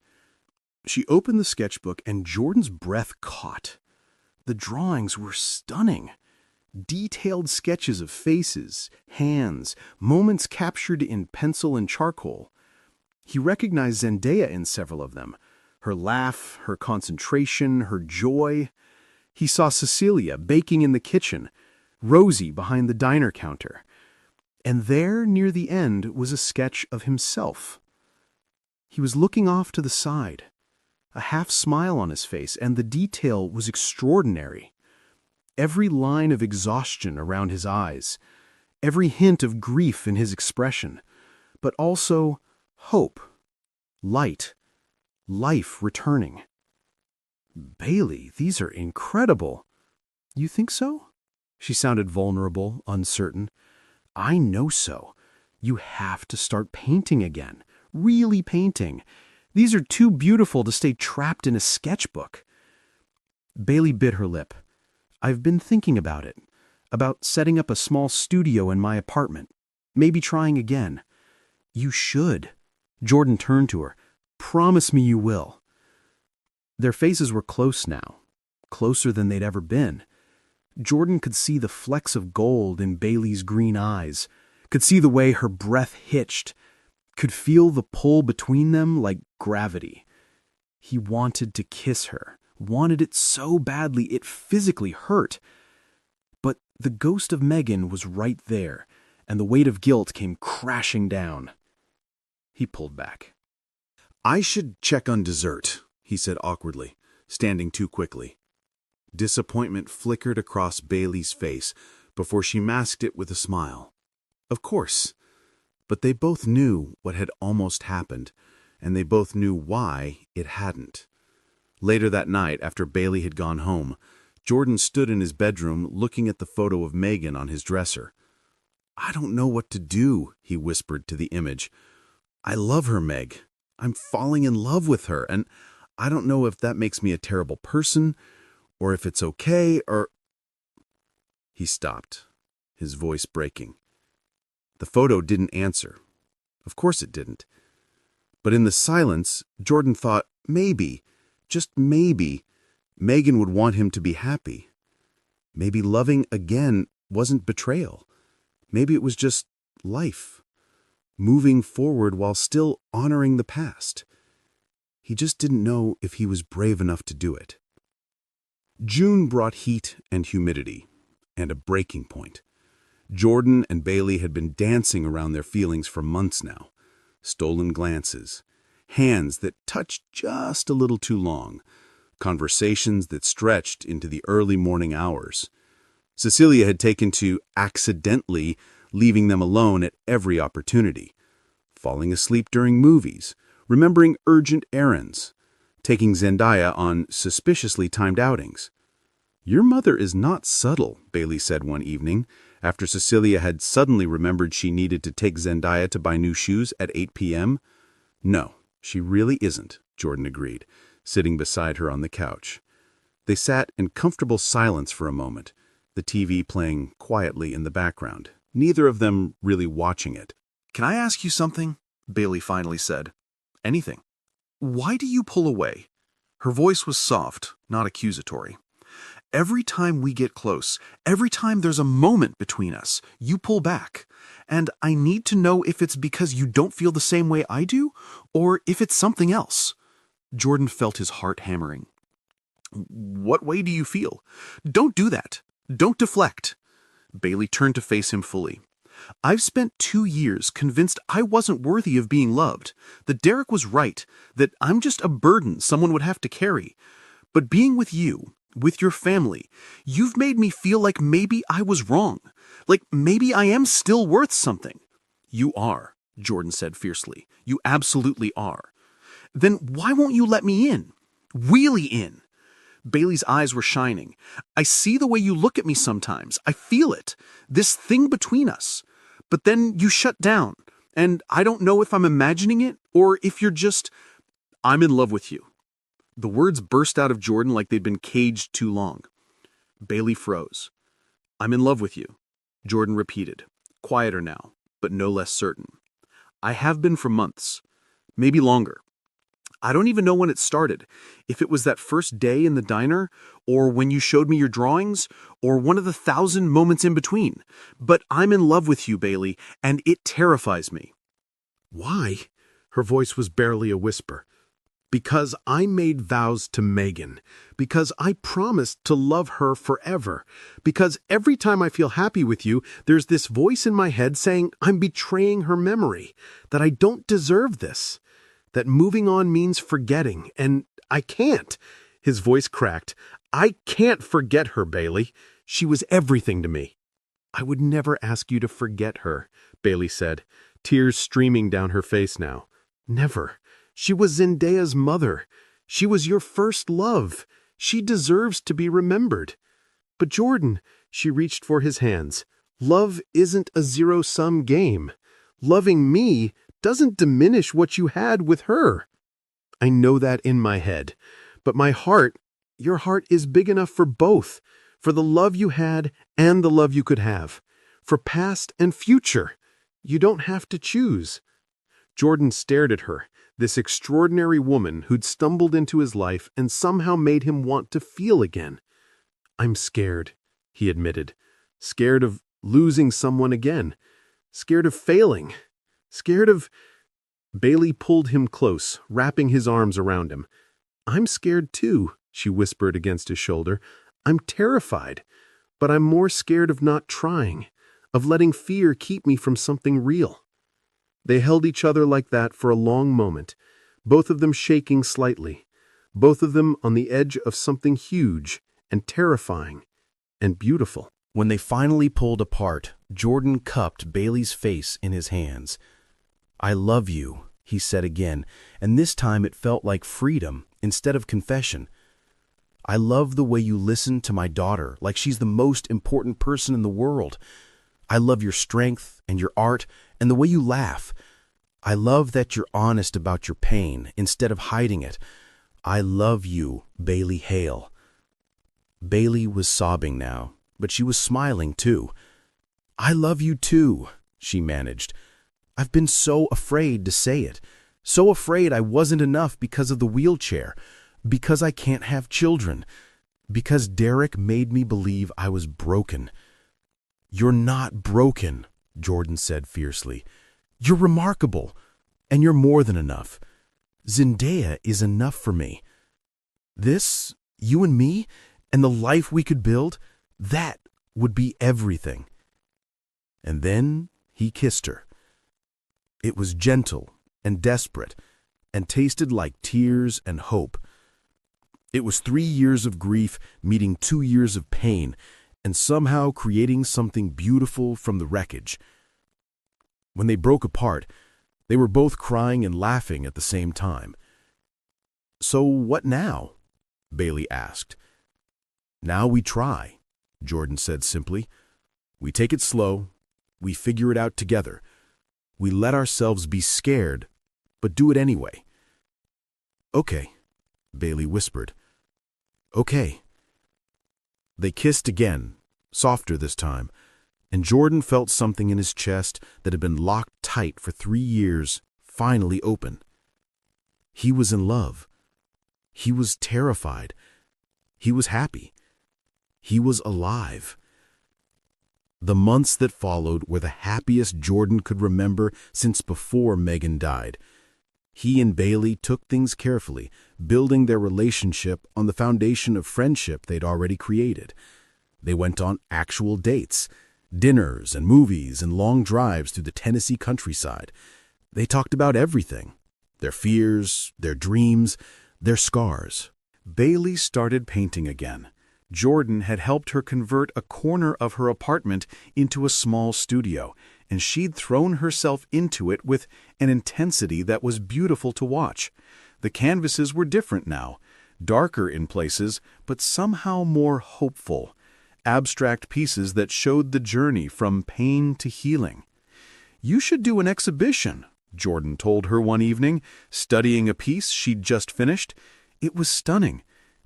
She opened the sketchbook and Jordan's breath caught. The drawings were stunning. Detailed sketches of faces, hands, moments captured in pencil and charcoal. He recognized Zendaya in several of them. Her laugh, her concentration, her joy. He saw Cecilia baking in the kitchen, Rosie behind the diner counter. And there, near the end, was a sketch of himself. He was looking off to the side, a half smile on his face, and the detail was extraordinary. Every line of exhaustion around his eyes, every hint of grief in his expression, but also hope, light, life returning. Bailey, these are incredible. You think so? She sounded vulnerable, uncertain. I know so. You have to start painting again, really painting. These are too beautiful to stay trapped in a sketchbook. Bailey bit her lip. I've been thinking about it, about setting up a small studio in my apartment, maybe trying again. You should. Jordan turned to her. Promise me you will. Their faces were close now, closer than they'd ever been. Jordan could see the flecks of gold in Bailey's green eyes, could see the way her breath hitched, could feel the pull between them like gravity. He wanted to kiss her. Wanted it so badly it physically hurt. But the ghost of Megan was right there, and the weight of guilt came crashing down. He pulled back. I should check on dessert, he said awkwardly, standing too quickly. Disappointment flickered across Bailey's face before she masked it with a smile. Of course. But they both knew what had almost happened, and they both knew why it hadn't. Later that night, after Bailey had gone home, Jordan stood in his bedroom looking at the photo of Megan on his dresser. I don't know what to do, he whispered to the image. I love her, Meg. I'm falling in love with her, and I don't know if that makes me a terrible person, or if it's okay, or... He stopped, his voice breaking. The photo didn't answer. Of course it didn't. But in the silence, Jordan thought, maybe, just maybe, Megan would want him to be happy. Maybe loving again wasn't betrayal. Maybe it was just life. moving forward while still honoring the past. He just didn't know if he was brave enough to do it. June brought heat and humidity, and a breaking point. Jordan and Bailey had been dancing around their feelings for months now. Stolen glances, hands that touched just a little too long, conversations that stretched into the early morning hours. Cecilia had taken to accidentally leaving them alone at every opportunity, falling asleep during movies, remembering urgent errands, taking Zendaya on suspiciously timed outings. "Your mother is not subtle," Bailey said one evening, after Cecilia had suddenly remembered she needed to take Zendaya to buy new shoes at 8 p.m. "No, she really isn't," Jordan agreed, sitting beside her on the couch. They sat in comfortable silence for a moment, the TV playing quietly in the background, neither of them really watching it. "Can I ask you something?" Bailey finally said. "Anything. Why do you pull away?" Her voice was soft, not accusatory. "Every time we get close, every time there's a moment between us, you pull back. And I need to know if it's because you don't feel the same way I do, or if it's something else." Jordan felt his heart hammering. "What way do you feel? Don't do that. Don't deflect." Bailey turned to face him fully. "I've spent 2 years convinced I wasn't worthy of being loved, that Derek was right, that I'm just a burden someone would have to carry. But being with you, with your family, you've made me feel like maybe I was wrong, like maybe I am still worth something." "You are," Jordan said fiercely. "You absolutely are." "Then why won't you let me in? Really in?" Bailey's eyes were shining. "I see the way you look at me sometimes. I feel it. This thing between us. But then you shut down. And I don't know if I'm imagining it or if you're just... I'm in love with you." The words burst out of Jordan like they'd been caged too long. Bailey froze. "I'm in love with you," Jordan repeated, quieter now, but no less certain. "I have been for months. Maybe longer. I don't even know when it started, if it was that first day in the diner, or when you showed me your drawings, or one of the 1,000 moments in between. But I'm in love with you, Bailey, and it terrifies me." "Why?" Her voice was barely a whisper. "Because I made vows to Megan. Because I promised to love her forever. Because every time I feel happy with you, there's this voice in my head saying I'm betraying her memory, that I don't deserve this, that moving on means forgetting, and I can't." His voice cracked. "I can't forget her, Bailey. She was everything to me." "I would never ask you to forget her," Bailey said, tears streaming down her face now. "Never. She was Zendaya's mother. She was your first love. She deserves to be remembered." "But Jordan," she reached for his hands, "love isn't a zero-sum game. Loving me doesn't diminish what you had with her." "I know that in my head. But my heart, your heart is big enough for both, for the love you had and the love you could have, for past and future. You don't have to choose." Jordan stared at her, this extraordinary woman who'd stumbled into his life and somehow made him want to feel again. "I'm scared," he admitted. "Scared of losing someone again. Scared of failing. Scared of..." Bailey pulled him close, wrapping his arms around him. "I'm scared too," she whispered against his shoulder. "I'm terrified, but I'm more scared of not trying, of letting fear keep me from something real." They held each other like that for a long moment, both of them shaking slightly, both of them on the edge of something huge and terrifying and beautiful. When they finally pulled apart, Jordan cupped Bailey's face in his hands. "I love you," he said again, and this time it felt like freedom instead of confession. "I love the way you listen to my daughter like she's the most important person in the world. I love your strength and your art and the way you laugh. I love that you're honest about your pain instead of hiding it. I love you, Bailey Hale." Bailey was sobbing now, but she was smiling too. "I love you too," she managed. "I've been so afraid to say it, so afraid I wasn't enough because of the wheelchair, because I can't have children, because Derek made me believe I was broken." "You're not broken," Jordan said fiercely. You're remarkable, and you're more than enough. Zendaya is enough for me. This, you and me, and the life we could build, that would be everything." And then he kissed her. It was gentle and desperate, and tasted like tears and hope. It was 3 years of grief meeting 2 years of pain, and somehow creating something beautiful from the wreckage. When they broke apart, they were both crying and laughing at the same time. "So what now?" Bailey asked. "Now we try," Jordan said simply. "We take it slow. We figure it out together. We let ourselves be scared, but do it anyway." "Okay," Bailey whispered. "Okay." They kissed again, softer this time, and Jordan felt something in his chest that had been locked tight for 3 years finally open. He was in love. He was terrified. He was happy. He was alive. The months that followed were the happiest Jordan could remember since before Megan died. He and Bailey took things carefully, building their relationship on the foundation of friendship they'd already created. They went on actual dates, dinners and movies and long drives through the Tennessee countryside. They talked about everything: their fears, their dreams, their scars. Bailey started painting again. Jordan had helped her convert a corner of her apartment into a small studio, and she'd thrown herself into it with an intensity that was beautiful to watch. The canvases were different now, darker in places, but somehow more hopeful. Abstract pieces that showed the journey from pain to healing. "You should do an exhibition," Jordan told her one evening, studying a piece she'd just finished. It was stunning.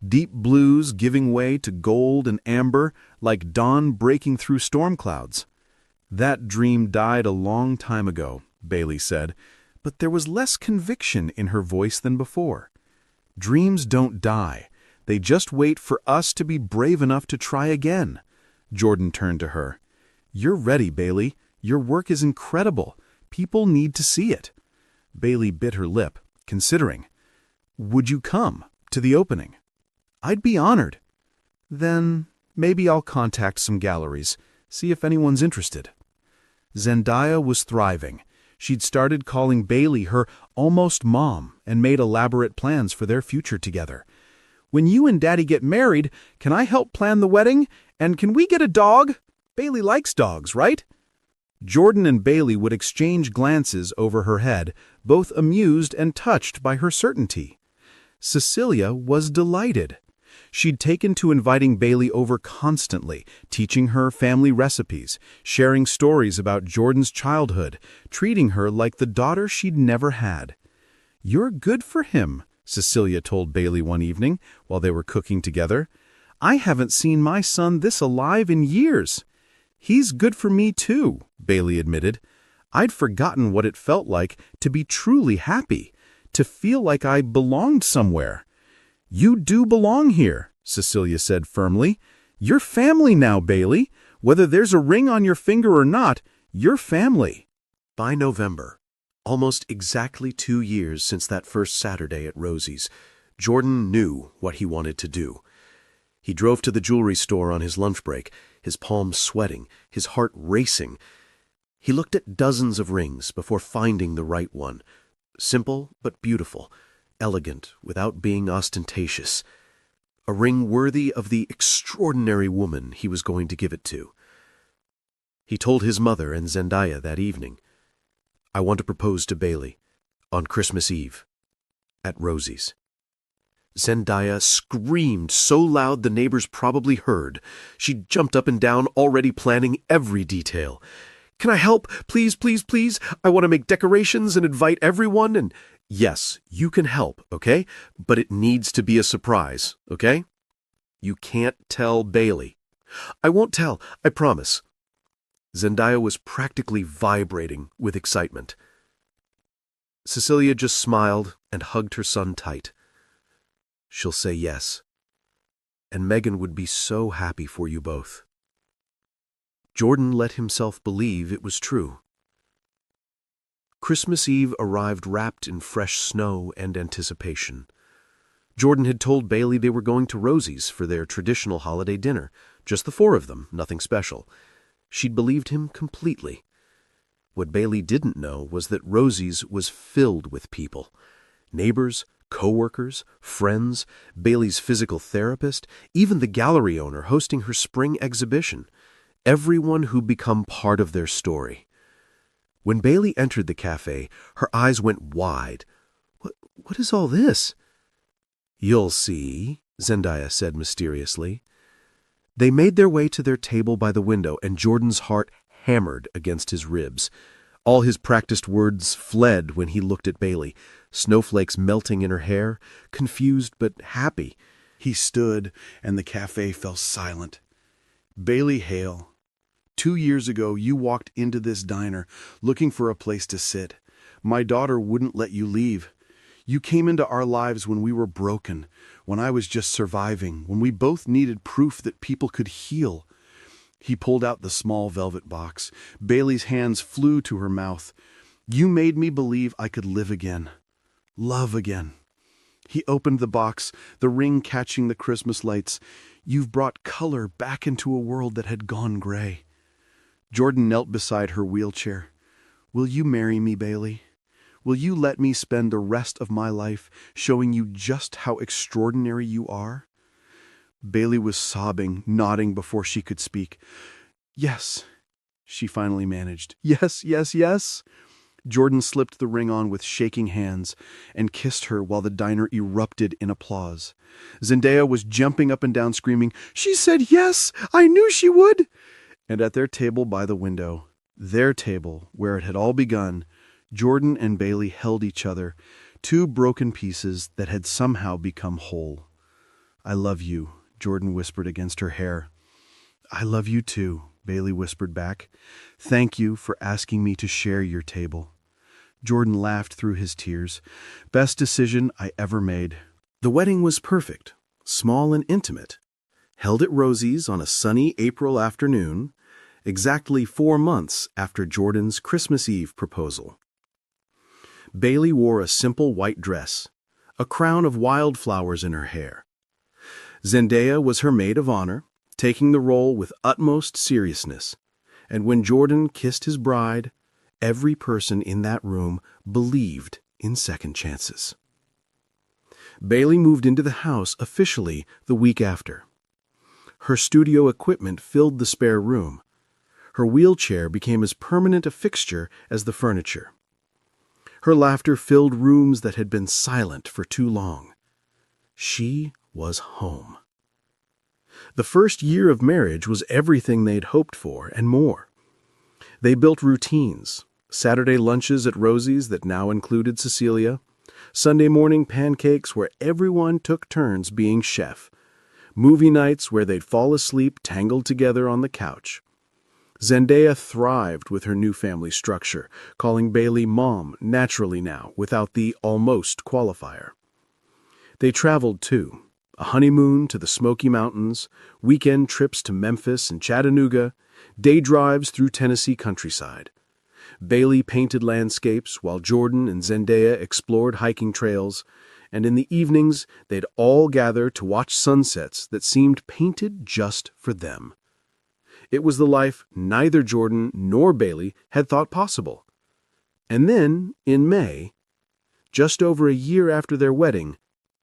Deep blues giving way to gold and amber, like dawn breaking through storm clouds. "That dream died a long time ago," Bailey said, but there was less conviction in her voice than before. "Dreams don't die. They just wait for us to be brave enough to try again." Jordan turned to her. "You're ready, Bailey. Your work is incredible. People need to see it." Bailey bit her lip, considering. "Would you come to the opening?" "I'd be honored." "Then maybe I'll contact some galleries, see if anyone's interested." Zendaya was thriving. She'd started calling Bailey her almost mom and made elaborate plans for their future together. "When you and Daddy get married, can I help plan the wedding? And can we get a dog? Bailey likes dogs, right?" Jordan and Bailey would exchange glances over her head, both amused and touched by her certainty. Cecilia was delighted. She'd taken to inviting Bailey over constantly, teaching her family recipes, sharing stories about Jordan's childhood, treating her like the daughter she'd never had. "You're good for him," Cecilia told Bailey one evening while they were cooking together. "I haven't seen my son this alive in years." "He's good for me too," Bailey admitted. "I'd forgotten what it felt like to be truly happy, to feel like I belonged somewhere." "You do belong here," Cecilia said firmly. "You're family now, Bailey. Whether there's a ring on your finger or not, you're family." By November, almost exactly 2 years since that first Saturday at Rosie's, Jordan knew what he wanted to do. He drove to the jewelry store on his lunch break, his palms sweating, his heart racing. He looked at dozens of rings before finding the right one. Simple but beautiful, elegant without being ostentatious. A ring worthy of the extraordinary woman he was going to give it to. He told his mother and Zendaya that evening, "I want to propose to Bailey on Christmas Eve at Rosie's." Zendaya screamed so loud the neighbors probably heard. She jumped up and down, already planning every detail. "Can I help? Please, please, please. I want to make decorations and invite everyone. And yes, you can help, okay? But it needs to be a surprise, okay? You can't tell Bailey." "I won't tell, I promise." Zendaya was practically vibrating with excitement. Cecilia just smiled and hugged her son tight. "She'll say yes. And Megan would be so happy for you both." Jordan let himself believe it was true. Christmas Eve arrived wrapped in fresh snow and anticipation. Jordan had told Bailey they were going to Rosie's for their traditional holiday dinner, just the four of them, nothing special. She'd believed him completely. What Bailey didn't know was that Rosie's was filled with people. Neighbors, co-workers, friends, Bailey's physical therapist, even the gallery owner hosting her spring exhibition. Everyone who'd become part of their story. When Bailey entered the cafe, her eyes went wide. What is all this? "You'll see," Zendaya said mysteriously. They made their way to their table by the window, and Jordan's heart hammered against his ribs. All his practiced words fled when he looked at Bailey, snowflakes melting in her hair, confused but happy. He stood, and the cafe fell silent. "Bailey Hale, 2 years ago you walked into this diner looking for a place to sit. My daughter wouldn't let you leave. You came into our lives when we were broken, when I was just surviving, when we both needed proof that people could heal." He pulled out the small velvet box. Bailey's hands flew to her mouth. "You made me believe I could live again. Love again." He opened the box, the ring catching the Christmas lights. "You've brought color back into a world that had gone gray." Jordan knelt beside her wheelchair. "Will you marry me, Bailey? Will you let me spend the rest of my life showing you just how extraordinary you are?" Bailey was sobbing, nodding before she could speak. "Yes," she finally managed. "Yes, yes, yes." Jordan slipped the ring on with shaking hands and kissed her while the diner erupted in applause. Zendaya was jumping up and down screaming, "She said yes! I knew she would!" And at their table by the window, their table where it had all begun, Jordan and Bailey held each other, two broken pieces that had somehow become whole. "I love you," Jordan whispered against her hair. "I love you too," Bailey whispered back. "Thank you for asking me to share your table." Jordan laughed through his tears. "Best decision I ever made." The wedding was perfect, small and intimate. Held at Rosie's on a sunny April afternoon, exactly 4 months after Jordan's Christmas Eve proposal. Bailey wore a simple white dress, a crown of wildflowers in her hair. Zendaya was her maid of honor, taking the role with utmost seriousness, and when Jordan kissed his bride, every person in that room believed in second chances. Bailey moved into the house officially the week after. Her studio equipment filled the spare room. Her wheelchair became as permanent a fixture as the furniture. Her laughter filled rooms that had been silent for too long. She was home. The first year of marriage was everything they'd hoped for and more. They built routines, Saturday lunches at Rosie's that now included Cecilia, Sunday morning pancakes where everyone took turns being chef, movie nights where they'd fall asleep tangled together on the couch. Zendaya thrived with her new family structure, calling Bailey Mom naturally now, without the almost qualifier. They traveled too, a honeymoon to the Smoky Mountains, weekend trips to Memphis and Chattanooga, day drives through Tennessee countryside. Bailey painted landscapes while Jordan and Zendaya explored hiking trails, and in the evenings they'd all gather to watch sunsets that seemed painted just for them. It was the life neither Jordan nor Bailey had thought possible. And then, in May, just over a year after their wedding,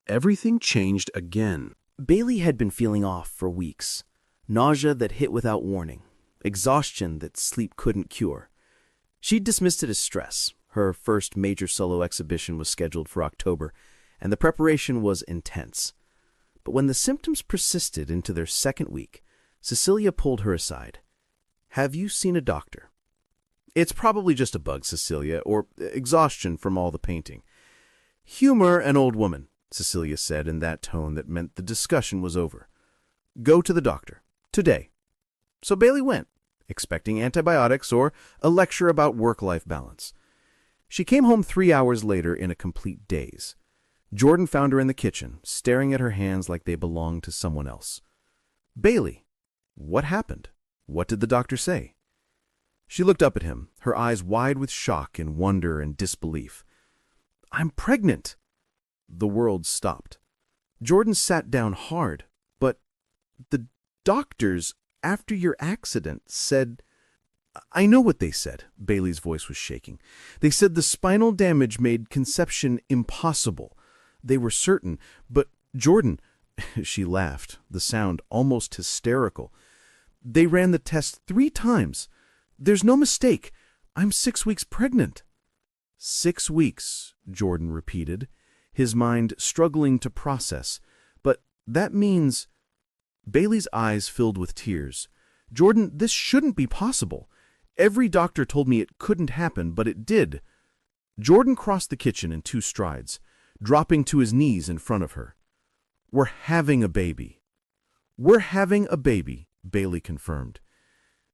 everything changed again. Bailey had been feeling off for weeks. Nausea that hit without warning. Exhaustion that sleep couldn't cure. She dismissed it as stress. Her first major solo exhibition was scheduled for October, and the preparation was intense. But when the symptoms persisted into their second week, Cecilia pulled her aside. "Have you seen a doctor?" "It's probably just a bug, Cecilia, or exhaustion from all the painting." "Humor an old woman," Cecilia said in that tone that meant the discussion was over. "Go to the doctor. Today." So Bailey went, expecting antibiotics or a lecture about work-life balance. She came home 3 hours later in a complete daze. Jordan found her in the kitchen, staring at her hands like they belonged to someone else. "Bailey, what happened? What did the doctor say?" She looked up at him, her eyes wide with shock and wonder and disbelief. "I'm pregnant!" The world stopped. Jordan sat down hard. "But the doctors, after your accident, said—" "I know what they said." Bailey's voice was shaking. "They said the spinal damage made conception impossible. They were certain. But, Jordan," she laughed, the sound almost hysterical, "they ran the test 3 times. There's no mistake. I'm 6 weeks pregnant." 6 weeks, Jordan repeated, his mind struggling to process. "But that means—" Bailey's eyes filled with tears. "Jordan, this shouldn't be possible. Every doctor told me it couldn't happen, but it did." Jordan crossed the kitchen in 2 strides, dropping to his knees in front of her. "We're having a baby." "We're having a baby," Bailey confirmed.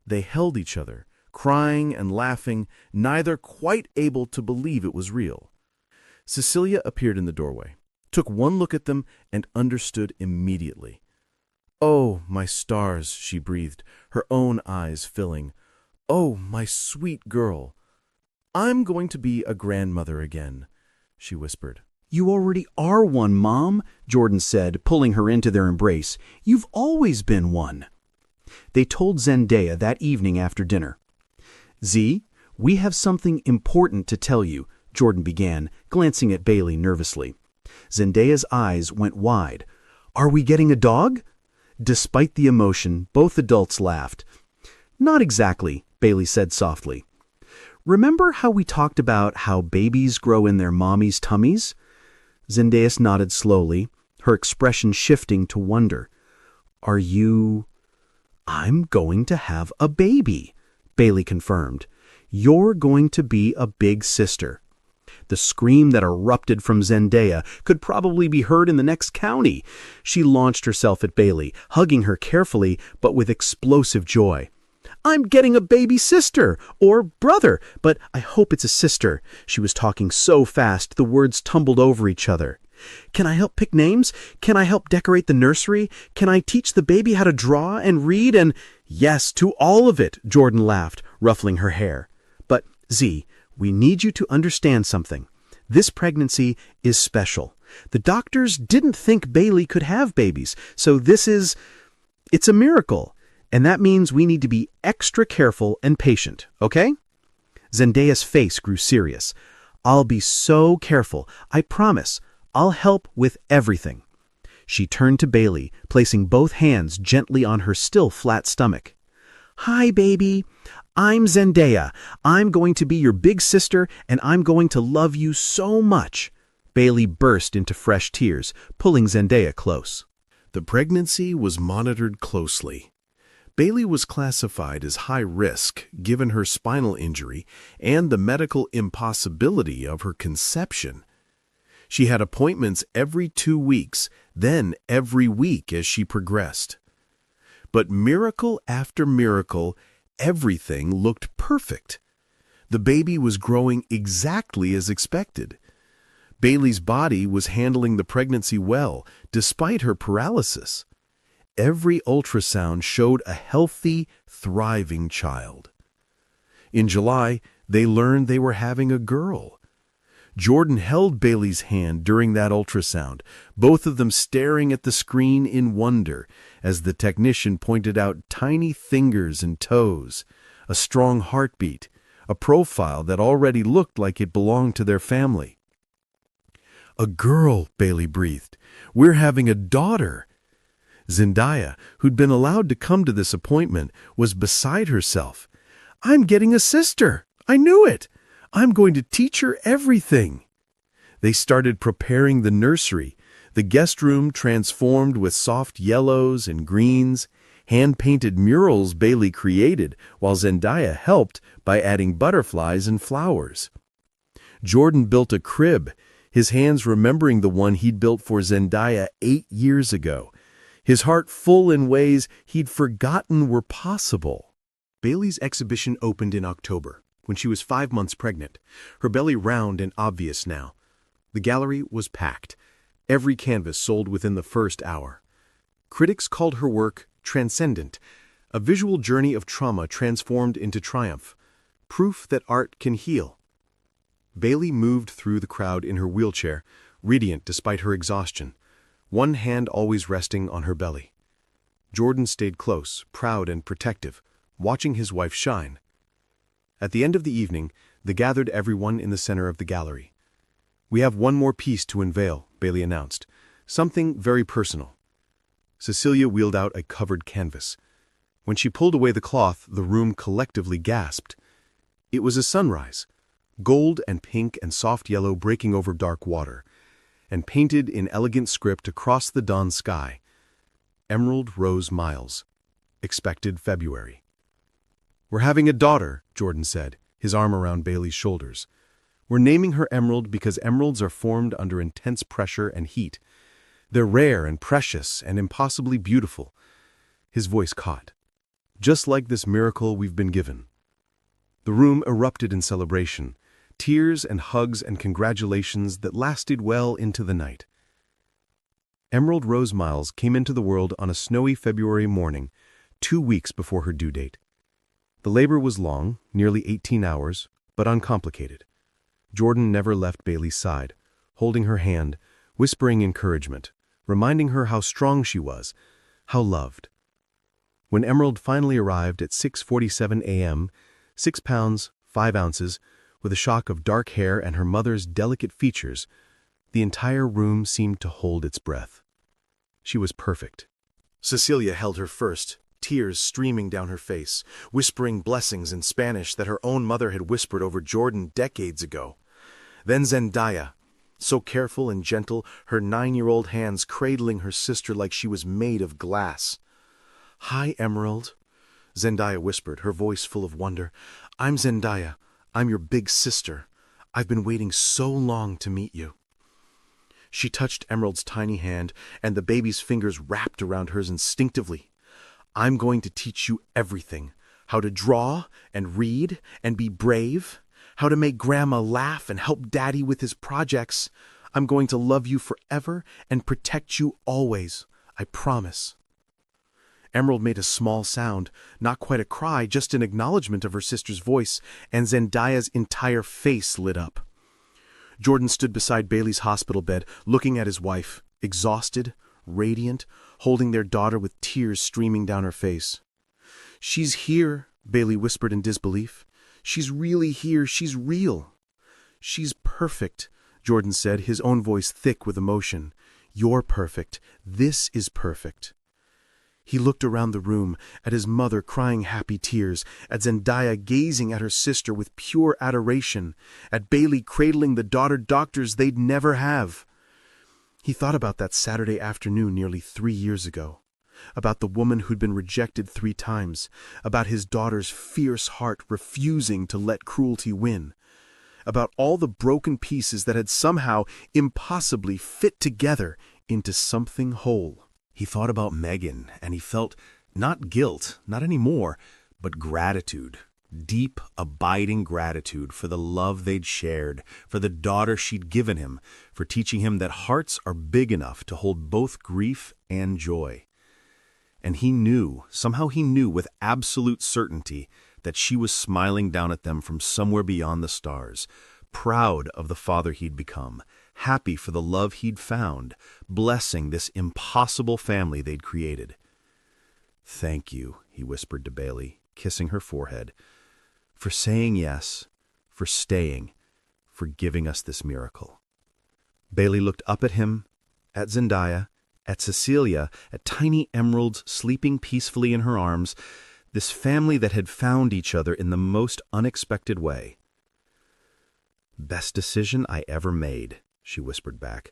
They held each other, crying and laughing, neither quite able to believe it was real. Cecilia appeared in the doorway, took one look at them, and understood immediately. "Oh, my stars," she breathed, her own eyes filling. "Oh, my sweet girl. I'm going to be a grandmother again," she whispered. "You already are one, Mom," Jordan said, pulling her into their embrace. "You've always been one." They told Zendaya that evening after dinner. "Z, we have something important to tell you," Jordan began, glancing at Bailey nervously. Zendaya's eyes went wide. "Are we getting a dog?" Despite the emotion, both adults laughed. "Not exactly," Bailey said softly. "Remember how we talked about how babies grow in their mommies' tummies?" Zendaya nodded slowly, her expression shifting to wonder. "Are you—" "I'm going to have a baby," Bailey confirmed. "You're going to be a big sister." The scream that erupted from Zendaya could probably be heard in the next county. She launched herself at Bailey, hugging her carefully but with explosive joy. "I'm getting a baby sister, or brother, but I hope it's a sister." She was talking so fast the words tumbled over each other. "Can I help pick names? Can I help decorate the nursery? Can I teach the baby how to draw and read and—" "Yes, to all of it," Jordan laughed, ruffling her hair. "But, Z, we need you to understand something. This pregnancy is special. The doctors didn't think Bailey could have babies, so it's a miracle. And that means we need to be extra careful and patient, okay?" Zendaya's face grew serious. "I'll be so careful. I promise. I'll help with everything." She turned to Bailey, placing both hands gently on her still flat stomach. "Hi, baby. I'm Zendaya. I'm going to be your big sister, and I'm going to love you so much." Bailey burst into fresh tears, pulling Zendaya close. The pregnancy was monitored closely. Bailey was classified as high risk given her spinal injury and the medical impossibility of her conception. She had appointments every 2 weeks, then every week as she progressed. But miracle after miracle, everything looked perfect. The baby was growing exactly as expected. Bailey's body was handling the pregnancy well, despite her paralysis. Every ultrasound showed a healthy, thriving child. In July, they learned they were having a girl. Jordan held Bailey's hand during that ultrasound, both of them staring at the screen in wonder as the technician pointed out tiny fingers and toes, a strong heartbeat, a profile that already looked like it belonged to their family. "A girl," Bailey breathed. "We're having a daughter." Zendaya, who'd been allowed to come to this appointment, was beside herself. "I'm getting a sister. I knew it. I'm going to teach her everything." They started preparing the nursery, the guest room transformed with soft yellows and greens, hand-painted murals Bailey created while Zendaya helped by adding butterflies and flowers. Jordan built a crib, his hands remembering the one he'd built for Zendaya 8 years ago, his heart full in ways he'd forgotten were possible. Bailey's exhibition opened in October, when she was 5 months pregnant, her belly round and obvious now. The gallery was packed. Every canvas sold within the first hour. Critics called her work transcendent, a visual journey of trauma transformed into triumph. proof that art can heal. Bailey moved through the crowd in her wheelchair, radiant despite her exhaustion, one hand always resting on her belly. Jordan stayed close, proud and protective, watching his wife shine. At the end of the evening, they gathered everyone in the center of the gallery. "We have one more piece to unveil," Bailey announced. "Something very personal." Cecilia wheeled out a covered canvas. When she pulled away the cloth, the room collectively gasped. It was a sunrise, gold and pink and soft yellow breaking over dark water, and painted in elegant script across the dawn sky, Emerald Rose Miles, expected February. "We're having a daughter," Jordan said, his arm around Bailey's shoulders. "We're naming her Emerald because emeralds are formed under intense pressure and heat. They're rare and precious and impossibly beautiful." His voice caught. "Just like this miracle we've been given." The room erupted in celebration, tears and hugs and congratulations that lasted well into the night. Emerald Rose Miles came into the world on a snowy February morning, 2 weeks before her due date. The labor was long, nearly 18 hours, but uncomplicated. Jordan never left Bailey's side, holding her hand, whispering encouragement, reminding her how strong she was, how loved. When Emerald finally arrived at 6:47 a.m., 6 pounds, 5 ounces, with a shock of dark hair and her mother's delicate features, the entire room seemed to hold its breath. She was perfect. Cecilia held her first, tears streaming down her face, whispering blessings in Spanish that her own mother had whispered over Jordan decades ago. Then Zendaya, so careful and gentle, her 9-year-old hands cradling her sister like she was made of glass. "Hi, Emerald," Zendaya whispered, her voice full of wonder. "I'm Zendaya. I'm your big sister. I've been waiting so long to meet you." She touched Emerald's tiny hand, and the baby's fingers wrapped around hers instinctively. "I'm going to teach you everything. How to draw and read and be brave. How to make Grandma laugh and help Daddy with his projects. I'm going to love you forever and protect you always. I promise." Emerald made a small sound, not quite a cry, just an acknowledgement of her sister's voice, and Zendaya's entire face lit up. Jordan stood beside Bailey's hospital bed, looking at his wife, exhausted, radiant, holding their daughter with tears streaming down her face. "She's here," Bailey whispered in disbelief. "She's really here. She's real." "She's perfect," Jordan said, his own voice thick with emotion. "You're perfect. This is perfect." He looked around the room, at his mother crying happy tears, at Zendaya gazing at her sister with pure adoration, at Bailey cradling the daughter doctors they'd never have. He thought about that Saturday afternoon nearly 3 years ago, about the woman who'd been rejected 3 times, about his daughter's fierce heart refusing to let cruelty win, about all the broken pieces that had somehow impossibly fit together into something whole. He thought about Megan, and he felt not guilt, not anymore, but gratitude, deep, abiding gratitude for the love they'd shared, for the daughter she'd given him, for teaching him that hearts are big enough to hold both grief and joy. And he knew, somehow he knew with absolute certainty, that she was smiling down at them from somewhere beyond the stars, proud of the father he'd become, happy for the love he'd found, blessing this impossible family they'd created. "Thank you," he whispered to Bailey, kissing her forehead, "for saying yes, for staying, for giving us this miracle." Bailey looked up at him, at Zendaya, at Cecilia, at tiny Emeralds sleeping peacefully in her arms, this family that had found each other in the most unexpected way. "Best decision I ever made," she whispered back.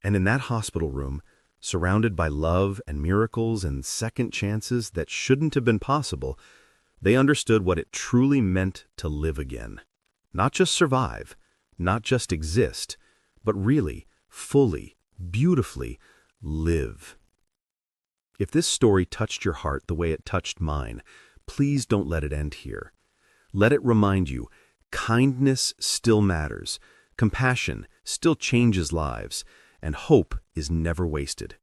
And in that hospital room, surrounded by love and miracles and second chances that shouldn't have been possible, they understood what it truly meant to live again. Not just survive, not just exist, but really, fully, beautifully live. If this story touched your heart the way it touched mine, please don't let it end here. Let it remind you, kindness still matters, compassion still changes lives, and hope is never wasted.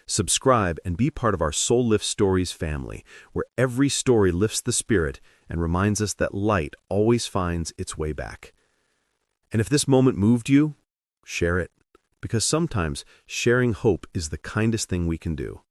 Subscribe and be part of our Soul Lift Stories family, where every story lifts the spirit and reminds us that light always finds its way back. And if this moment moved you, share it, because sometimes sharing hope is the kindest thing we can do.